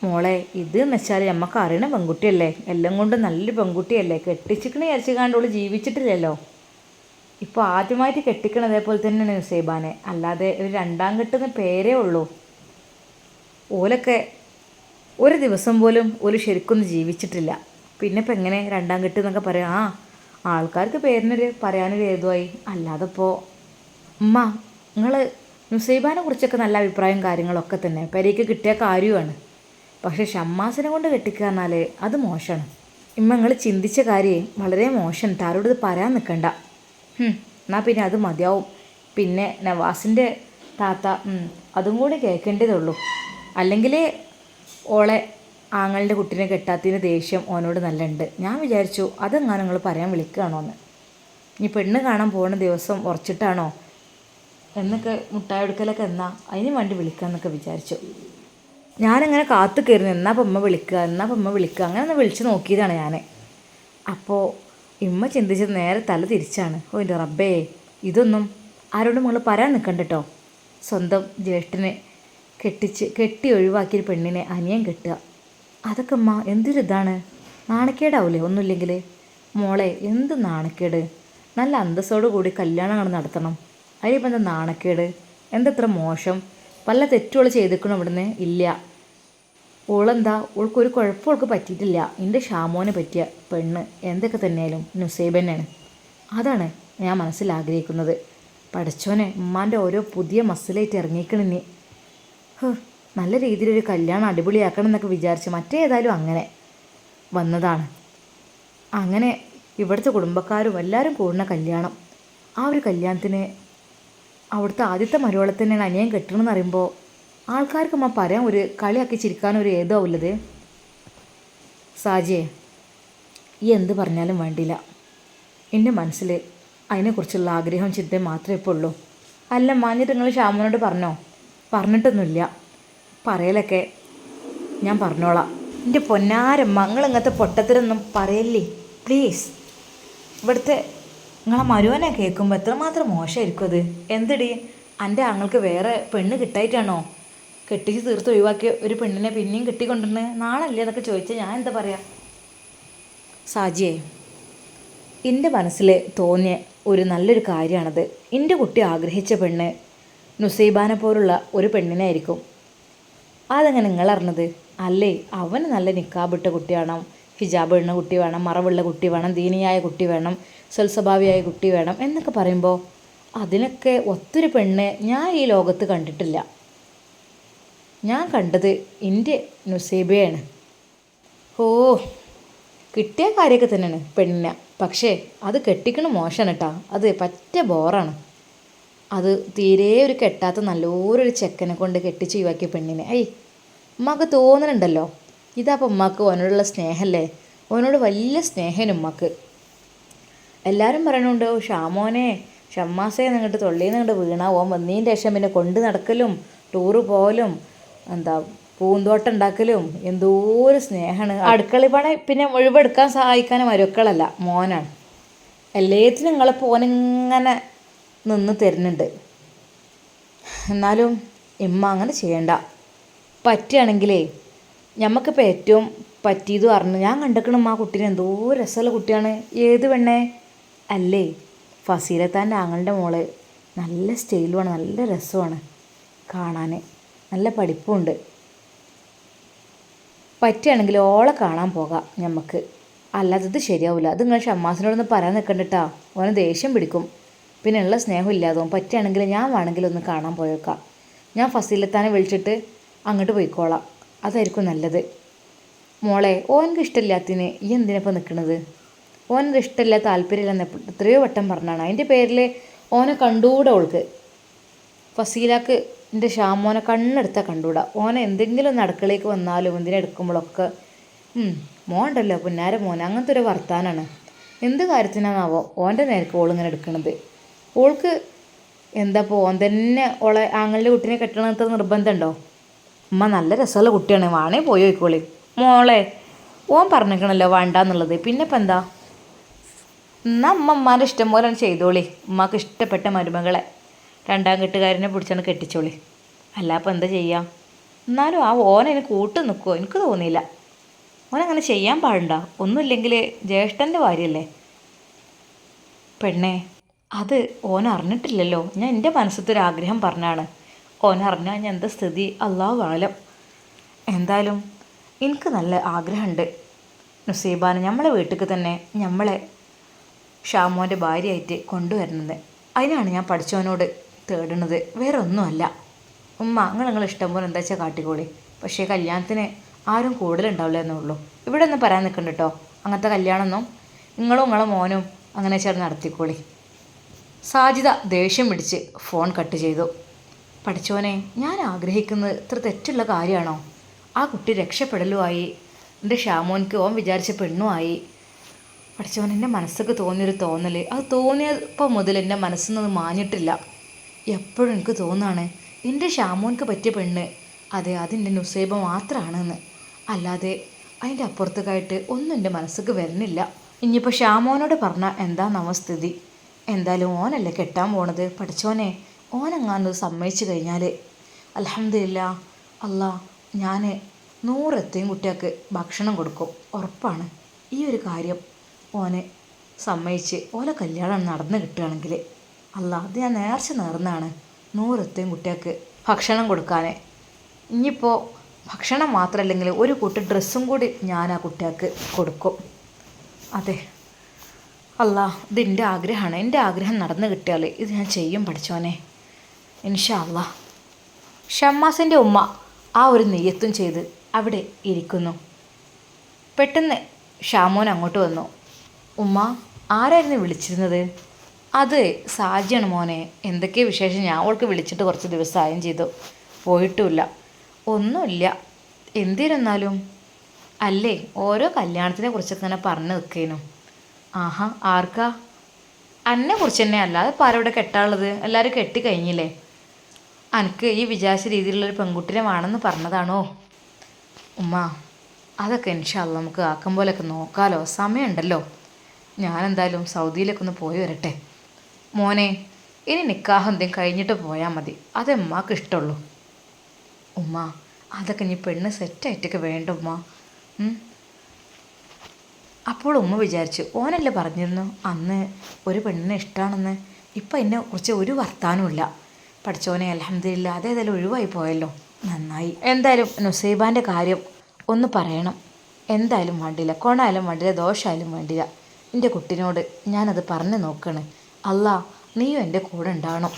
മോളെ. ഇത് എന്ന് വെച്ചാൽ നമുക്ക് അറിയണ പെൺകുട്ടിയല്ലേ, എല്ലാം കൊണ്ടും നല്ലൊരു പെൺകുട്ടിയല്ലേ. കെട്ടിച്ചിക്കണ വിചാരിച്ചുകാണ്ടോള് ജീവിച്ചിട്ടില്ലല്ലോ. ഇപ്പോൾ ആദ്യമായിട്ട് കെട്ടിക്കണ അതേപോലെ തന്നെയാണ് നുസൈബാനെ, അല്ലാതെ ഒരു രണ്ടാം കെട്ടുന്ന പേരേ ഉള്ളൂ. ഓലൊക്കെ ഒരു ദിവസം പോലും ഒരു ശരിക്കൊന്നും ജീവിച്ചിട്ടില്ല. പിന്നെ ഇപ്പം എങ്ങനെ രണ്ടാം കെട്ട് എന്നൊക്കെ പറയാം? ആൾക്കാർക്ക് പേരിനൊരു പറയാനൊരു ഏതുമായി. അല്ലാതെ ഇപ്പോൾ ഉമ്മ, നിങ്ങൾ നുസൈബാനെ കുറിച്ചൊക്കെ നല്ല അഭിപ്രായം കാര്യങ്ങളൊക്കെ തന്നെ, പെരയ്ക്ക് കിട്ടിയ കാര്യമാണ്. പക്ഷേ ഷമ്മാസിനെ കൊണ്ട് കെട്ടിക്കുക പറഞ്ഞാൽ അത് മോശമാണ്. ഇമ്മ, നിങ്ങൾ ചിന്തിച്ച കാര്യം വളരെ മോശം. ആരോട് ഇത് പറയാൻ നിൽക്കണ്ട. എന്നാൽ പിന്നെ അത് മതിയാവും. പിന്നെ നവാസിൻ്റെ താത്ത അതും കൂടി കേൾക്കേണ്ടതുള്ളൂ. അല്ലെങ്കിൽ ഓളെ ആങ്ങളുടെ കുട്ടീനെ കെട്ടാത്തതിന് ദേഷ്യം ഓനോട് നല്ല ഉണ്ട്. ഞാൻ വിചാരിച്ചു അതെങ്ങാനും നിങ്ങൾ പറയാൻ വിളിക്കുകയാണോ എന്ന്. ഇനി പെണ്ണ് കാണാൻ പോകുന്ന ദിവസം ഉറച്ചിട്ടാണോ എന്നൊക്കെ മുട്ടായി എടുക്കലൊക്കെ എന്നാ അതിന് വേണ്ടി വിളിക്കാമെന്നൊക്കെ വിചാരിച്ചു. ഞാനിങ്ങനെ കാത്തു കയറുന്നു, എന്നാപ്പം ഉമ്മ വിളിക്കുക അങ്ങനെ ഒന്ന് വിളിച്ച് നോക്കിയതാണ് ഞാൻ. അപ്പോൾ ഇമ്മ ചിന്തിച്ചത് നേരെ തല തിരിച്ചാണ്. ഓ എൻ്റെ റബ്ബേ, ഇതൊന്നും ആരോടും നമ്മൾ പറയാൻ നിൽക്കണ്ട കേട്ടോ. സ്വന്തം ജ്യേഷ്ഠനെ കെട്ടി ഒഴിവാക്കിയൊരു പെണ്ണിനെ അനിയൻ കെട്ടുക, അതൊക്കെ അമ്മ എന്തൊരിതാണ്, നാണക്കേടാവൂലേ ഒന്നുമില്ലെങ്കിൽ. മോളെ എന്ത് നാണക്കേട്, നല്ല അന്തസ്സോടു കൂടി കല്യാണങ്ങൾ നടത്തണം. അതിലിപ്പോൾ എന്താ നാണക്കേട്, എന്തത്ര മോശം, വല്ല തെറ്റുകൾ ചെയ്തിക്കണം ഇവിടുന്ന് ഇല്ല. ഓളെന്താ, ഓൾക്കൊരു കുഴപ്പം ഓൾക്ക് പറ്റിയിട്ടില്ല. എൻ്റെ ഷാമോനെ പറ്റിയ പെണ്ണ് എന്തൊക്കെ തന്നെയായാലും നുസൈബ തന്നെയാണ്. അതാണ് ഞാൻ മനസ്സിലാഗ്രഹിക്കുന്നത്. പഠിച്ചോനെ, ഉമ്മാൻ്റെ ഓരോ പുതിയ മസിലായിട്ട് ഇറങ്ങിക്കണിനി. നല്ല രീതിയിലൊരു കല്യാണം അടിപൊളിയാക്കണം എന്നൊക്കെ വിചാരിച്ച് മറ്റേതായാലും അങ്ങനെ വന്നതാണ്. അങ്ങനെ ഇവിടുത്തെ കുടുംബക്കാരും എല്ലാവരും കൂടുന്ന കല്യാണം. ആ ഒരു കല്യാണത്തിന് അവിടുത്തെ ആദ്യത്തെ മരുവളെ തന്നെയാണ് അനിയൻ കെട്ടണമെന്ന് പറയുമ്പോൾ ആൾക്കാർക്ക് അമ്മ പറയാൻ ഒരു കളിയാക്കി ചിരിക്കാനൊരു ഏതോ ഉള്ളത്. സാജിയെ, ഈ എന്ത് പറഞ്ഞാലും വേണ്ടില്ല, എൻ്റെ മനസ്സിൽ അതിനെക്കുറിച്ചുള്ള ആഗ്രഹവും ചിന്തയും മാത്രമേ ഇപ്പോൾ ഉള്ളൂ. അല്ല മാഞ്ഞിട്ട് നിങ്ങൾ ഷാമോനോട് പറഞ്ഞോ? പറഞ്ഞിട്ടൊന്നുമില്ല, പറയലൊക്കെ ഞാൻ പറഞ്ഞോളാം. എൻ്റെ പൊന്നാരമ്മ, നിങ്ങൾ ഇങ്ങനത്തെ പൊട്ടത്തിലൊന്നും പറയല്ലേ പ്ലീസ്. ഇവിടുത്തെ നിങ്ങളെ മരുവനെ കേൾക്കുമ്പോൾ എത്രമാത്രം മോശമായിരിക്കും അത്. എന്തടി, എൻ്റെ ആങ്ങൾക്ക് വേറെ പെണ്ണ് കിട്ടായിട്ടാണോ കെട്ടിച്ച് തീർത്ത് ഒഴിവാക്കിയ ഒരു പെണ്ണിനെ പിന്നെയും കെട്ടിക്കൊണ്ടിരുന്നത്? നാളല്ലേ എന്നൊക്കെ ചോദിച്ചാൽ ഞാൻ എന്താ പറയുക? സാജിയെ, എൻ്റെ മനസ്സിൽ തോന്നിയ ഒരു നല്ലൊരു കാര്യമാണത്. എൻ്റെ കുട്ടി ആഗ്രഹിച്ച പെണ്ണ് നുസൈബാനെ പോലുള്ള ഒരു പെണ്ണിനായിരിക്കും. അതെങ്ങനെ നിങ്ങളറിഞ്ഞത്? അല്ലേ, അവന് നല്ല നിക്കാബിട്ട കുട്ടി വേണം, ഹിജാബ് ഇടുന്ന കുട്ടി വേണം, മറവുള്ള കുട്ടി വേണം, ദീനിയായ കുട്ടി വേണം, സൽസ്വഭാവിയായ കുട്ടി വേണം എന്നൊക്കെ പറയുമ്പോൾ അതിനൊക്കെ ഒത്തൊരു പെണ്ണ് ഞാൻ ഈ ലോകത്ത് കണ്ടിട്ടില്ല. ഞാൻ കണ്ടത് എൻ്റെ നുസൈബയാണ്. ഓ, കിട്ടിയ കാര്യമൊക്കെ തന്നെയാണ് പെണ്ണിനെ, പക്ഷേ അത് കെട്ടിക്കണ മോശമാണ് കേട്ടോ. അത് പറ്റ ബോറാണ്. അത് തീരെ ഒരു കെട്ടാത്ത നല്ലൊരു ചെക്കനെ കൊണ്ട് കെട്ടിച്ച് ഒഴിവാക്കിയ പെണ്ണിനെ ഉമ്മക്ക് തോന്നുന്നുണ്ടല്ലോ. ഇതപ്പോൾ ഉമ്മക്ക് ഓനോടുള്ള സ്നേഹമല്ലേ, ഓനോട് വലിയ സ്നേഹമാണ് ഉമ്മക്ക്. എല്ലാവരും പറയണുണ്ട് ഷാമോനെ ഷമ്മാസേ നിങ്ങട്ട് തൊള്ളിയിൽ നിങ്ങട്ട് വീണാ ഓൻ വന്നതിൻ്റെ ശേഷം പിന്നെ കൊണ്ട് നടക്കലും ടൂറ് പോകലും എന്താ പൂന്തോട്ടം ഉണ്ടാക്കലും എന്തോ ഒരു സ്നേഹമാണ്. അടുക്കള പണി പിന്നെ ഒഴിവെടുക്കാൻ സഹായിക്കാനും മരുക്കളല്ല, മോനാണ്. എല്ലാത്തിനും നിങ്ങളിപ്പോൾ ഓനിങ്ങനെ നിന്ന് തരുന്നുണ്ട്. എന്നാലും ഇമ്മ അങ്ങനെ ചെയ്യണ്ട. പറ്റുകയാണെങ്കിലേ ഞമ്മക്കിപ്പോൾ ഏറ്റവും പറ്റിയത് പറഞ്ഞു. ഞാൻ കണ്ടിക്കണം ആ കുട്ടീനെ, എന്തോ രസമുള്ള കുട്ടിയാണ്. ഏത് പെണ്ണേ? അല്ലേ, ഫസീലത്താൻ്റെ ആങ്ങളുടെ മോള്. നല്ല സ്റ്റൈലുമാണ്, നല്ല രസമാണ് കാണാൻ, നല്ല പഠിപ്പുണ്ട്. പറ്റുകയാണെങ്കിൽ ഓളെ കാണാൻ പോകാം ഞമ്മക്ക്. അല്ലാത്തത് ശരിയാവില്ല. അത് നിങ്ങൾ ഷമ്മാസിനോടൊന്ന് പറയാൻ നിൽക്കണ്ടിട്ടാ, ഓന് ദേഷ്യം പിടിക്കും. പിന്നെ ഉള്ള സ്നേഹം ഇല്ലാതും. പറ്റുകയാണെങ്കിൽ ഞാൻ വേണമെങ്കിൽ ഒന്ന് കാണാൻ പോയേക്കാം. ഞാൻ ഫസീലത്താനെ വിളിച്ചിട്ട് അങ്ങോട്ട് പോയിക്കോളാം, അതായിരിക്കും നല്ലത്. മോളെ, ഓനക്ക് ഇഷ്ടമില്ലാത്തതിന് ഈ എന്തിനപ്പോൾ നിൽക്കണത്? ഓനത് ഇഷ്ടമില്ല, താല്പര്യമില്ലെന്ന് എത്രയോ വട്ടം പറഞ്ഞാണ്. അതിൻ്റെ പേരിൽ ഓനെ കണ്ടുകൂടാ ഓൾക്ക്. ഫസീലാക്ക് എൻ്റെ ഷാമോനെ കണ്ണെടുത്താൽ കണ്ടുകൂടാ. ഓനെ എന്തെങ്കിലും ഒന്ന് അടുക്കളയ്ക്ക് വന്നാലും എന്തിനെടുക്കുമ്പോഴൊക്കെ മോണ്ടല്ലോ പുന്നാര മോൻ, അങ്ങനത്തെ ഒരു വർത്താനാണ്. എന്ത് കാര്യത്തിനാണാവോ ഓൻ്റെ നേർക്ക് ഓളിങ്ങനെ എടുക്കണത്? ഓൾക്ക് എന്താപ്പോൾ ഓൻ തന്നെ ഓളെ ആങ്ങളുടെ കുട്ടീനെ കെട്ടണത്ര നിർബന്ധമുണ്ടോ? ഉമ്മ നല്ല രസമുള്ള കുട്ടിയാണ്, വാണേ പോയി നോക്കോളി. മോളെ, ഓൻ പറഞ്ഞിരിക്കണല്ലോ വേണ്ടാന്നുള്ളത്, പിന്നെ ഇപ്പം എന്താ? എന്നാൽ ഉമ്മാൻ്റെ ഇഷ്ടം പോലെ ചെയ്തോളി. ഉമ്മാക്ക് ഇഷ്ടപ്പെട്ട മരുമകളെ രണ്ടാം കെട്ടുകാരനെ പിടിച്ചാണ് കെട്ടിച്ചോളി. അല്ല അപ്പം എന്താ ചെയ്യാം? എന്നാലും ആ ഓനെ കൂട്ട് നിൽക്കുമോ? എനിക്ക് തോന്നിയില്ല. ഓനങ്ങനെ ചെയ്യാൻ പാടുണ്ടോ? ഒന്നുമില്ലെങ്കിൽ ജ്യേഷ്ഠൻ്റെ ഭാര്യയല്ലേ പെണ്ണേ. അത് ഓൻ അറിഞ്ഞിട്ടില്ലല്ലോ. ഞാൻ എൻ്റെ മനസ്സിലത്തെ ഒരു ആഗ്രഹം പറഞ്ഞാണ്. ഓൻ അറിഞ്ഞാൽ ഞാൻ എന്താ സ്ഥിതി അല്ലാഹു ആലം. എന്തായാലും എനിക്ക് നല്ല ആഗ്രഹമുണ്ട് നുസൈബാനെ നമ്മളെ വീട്ടിലേക്ക് തന്നെ നമ്മളെ ഷാമോൻ്റെ ഭാര്യയായിട്ട് കൊണ്ടുവരുന്നത്. അതിനാണ് ഞാൻ പഠിച്ചവനോട് തേടുന്നത്, വേറെ ഒന്നുമല്ല. ഉമ്മ നിങ്ങൾ ഇഷ്ടം പോലെ എന്താ വെച്ചാൽ കാട്ടിക്കോളി. പക്ഷേ കല്യാണത്തിന് ആരും കൂടുതലുണ്ടാവില്ല എന്നേ ഉള്ളൂ. ഇവിടെ ഒന്നും പറയാൻ നിൽക്കണ്ട കേട്ടോ. അങ്ങനത്തെ കല്യാണമൊന്നും നിങ്ങളും നിങ്ങളെ മോനും അങ്ങനെ ചേർന്ന് നടത്തിക്കോളി. സാജിദ ദേഷ്യം പിടിച്ച് ഫോൺ കട്ട് ചെയ്തു. പഠിച്ചോനെ, ഞാൻ ആഗ്രഹിക്കുന്നത് ഇത്ര തെറ്റുള്ള കാര്യമാണോ? ആ കുട്ടി രക്ഷപ്പെടലുമായി. എൻ്റെ ഷാമോൻക്ക് ഓൻ വിചാരിച്ച പെണ്ണുമായി. പഠിച്ചവൻ എൻ്റെ മനസ്സൊക്കെ തോന്നിയൊരു തോന്നൽ, അത് തോന്നിയപ്പോൾ മുതൽ എൻ്റെ മനസ്സിൽ നിന്ന് മാഞ്ഞിട്ടില്ല. എപ്പോഴും എനിക്ക് തോന്നുകയാണ് എൻ്റെ ഷാമോൻക്ക് പറ്റിയ പെണ്ണ് അതെ അതിൻ്റെ നുസൈബ മാത്രമാണെന്ന്. അല്ലാതെ അതിൻ്റെ അപ്പുറത്തേക്കായിട്ട് ഒന്നും എൻ്റെ മനസ്സിക്ക് വരുന്നില്ല. ഇനിയിപ്പോൾ ഷാമോനോട് പറഞ്ഞാൽ എന്താ നവസ്ഥിതി? എന്തായാലും ഓനല്ലേ കെട്ടാൻ പോണത്. പഠിച്ചോനെ ഓനെങ്ങാനും സമ്മതിച്ചു കഴിഞ്ഞാൽ അൽഹംദുലില്ലാ അല്ലാ, ഞാൻ 100 എത്തിയും കുട്ടികൾക്ക് ഭക്ഷണം കൊടുക്കും, ഉറപ്പാണ്. ഈ ഒരു കാര്യം ഓനെ സമ്മതിച്ച് ഓലെ കല്യാണം നടന്ന് കിട്ടുകയാണെങ്കിൽ അല്ലാ, അത് ഞാൻ നേർച്ച നേർന്നാണ് 100 എത്തിയും കുട്ടികൾക്ക് ഭക്ഷണം കൊടുക്കാൻ. ഇനിയിപ്പോൾ ഭക്ഷണം മാത്രമല്ലെങ്കിൽ ഒരു കൂട്ട് ഡ്രസ്സും കൂടി ഞാൻ ആ കുട്ടികൾക്ക് കൊടുക്കും. അതെ അല്ലാ, ഇത് എൻ്റെ ആഗ്രഹമാണ്. എൻ്റെ ആഗ്രഹം നടന്നു കിട്ടിയാൽ ഇത് ഞാൻ ചെയ്യും പഠിച്ചോനെ, ഇൻഷാ അല്ലാ. ഷമ്മാസിൻ്റെ ഉമ്മ ആ ഒരു നെയ്യത്തും ചെയ്ത് അവിടെ ഇരിക്കുന്നു. പെട്ടെന്ന് ഷാമോൻ അങ്ങോട്ട് വന്നു. ഉമ്മ, ആരായിരുന്നു വിളിച്ചിരുന്നത്? അത് സാജിയാണ് മോനെ. എന്തൊക്കെയോ വിശേഷം? ഞാൻ അവൾക്ക് വിളിച്ചിട്ട് കുറച്ച് ദിവസമായും ചെയ്തു, പോയിട്ടുമില്ല. ഒന്നുമില്ല. എന്തിരുന്നാലും അല്ലേ, ഓരോ കല്യാണത്തിനെ കുറിച്ചൊക്കെ ഇങ്ങനെ പറഞ്ഞു നിൽക്കേനു. ആഹാ, ആർക്കാ? അന്നെ കുറിച്ച് തന്നെ. അല്ലാതെ ഇപ്പോൾ ആരോടെ കെട്ടാനുള്ളത്? എല്ലാവരും കെട്ടിക്കഴിഞ്ഞില്ലേ? എനിക്ക് ഈ വിചാരിച്ച രീതിയിലുള്ളൊരു പെൺകുട്ടിനെ വേണമെന്ന് പറഞ്ഞതാണോ? ഉമ്മ, അതൊക്കെ ഇൻഷാ അല്ലാ നമുക്ക് ആക്കം പോലെയൊക്കെ നോക്കാമല്ലോ, സമയമുണ്ടല്ലോ. ഞാനെന്തായാലും സൗദിയിലേക്ക് ഒന്ന് പോയി വരട്ടെ. മോനെ, ഇനി നിക്കാഹ് എന്തെങ്കിലും കഴിഞ്ഞിട്ട് പോയാൽ മതി, അത് ഉമ്മാക്ക് ഇഷ്ടമുള്ളൂ. ഉമ്മ, അതൊക്കെ ഇനി പെണ്ണ് സെറ്റായിട്ടൊക്കെ വേണ്ട ഉമ്മ. അപ്പോൾ ഉമ്മ വിചാരിച്ചു, ഓനല്ലേ പറഞ്ഞിരുന്നു അന്ന് ഒരു പെണ്ണിനെ ഇഷ്ടമാണെന്ന്. ഇപ്പം എന്നെ കുറിച്ച് ഒരു വർത്താനമില്ല. പഠിച്ചോനെ അൽഹംദുലില്ലാ, അതേതായാലും ഒഴിവായി പോയല്ലോ, നന്നായി. എന്തായാലും നുസൈബാൻ്റെ കാര്യം ഒന്ന് പറയണം. എന്തായാലും വേണ്ടില്ല, കൊണായാലും വേണ്ടില്ല, ദോഷമായാലും വേണ്ടില്ല. എൻ്റെ കുട്ടിനോട് ഞാനത് പറഞ്ഞു നോക്കണ്. അല്ലാ, നീയും എൻ്റെ കൂടെ ഉണ്ടാവണം.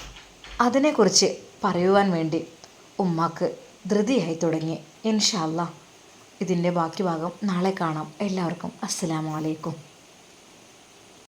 അതിനെക്കുറിച്ച് പറയുവാൻ വേണ്ടി ഉമ്മാക്ക് ധൃതിയായി തുടങ്ങി. ഇൻഷാ അല്ലാ ഇതിൻ്റെ ബാക്കി ഭാഗം നാളെ കാണാം. എല്ലാവർക്കും അസ്സലാമു അലൈക്കും.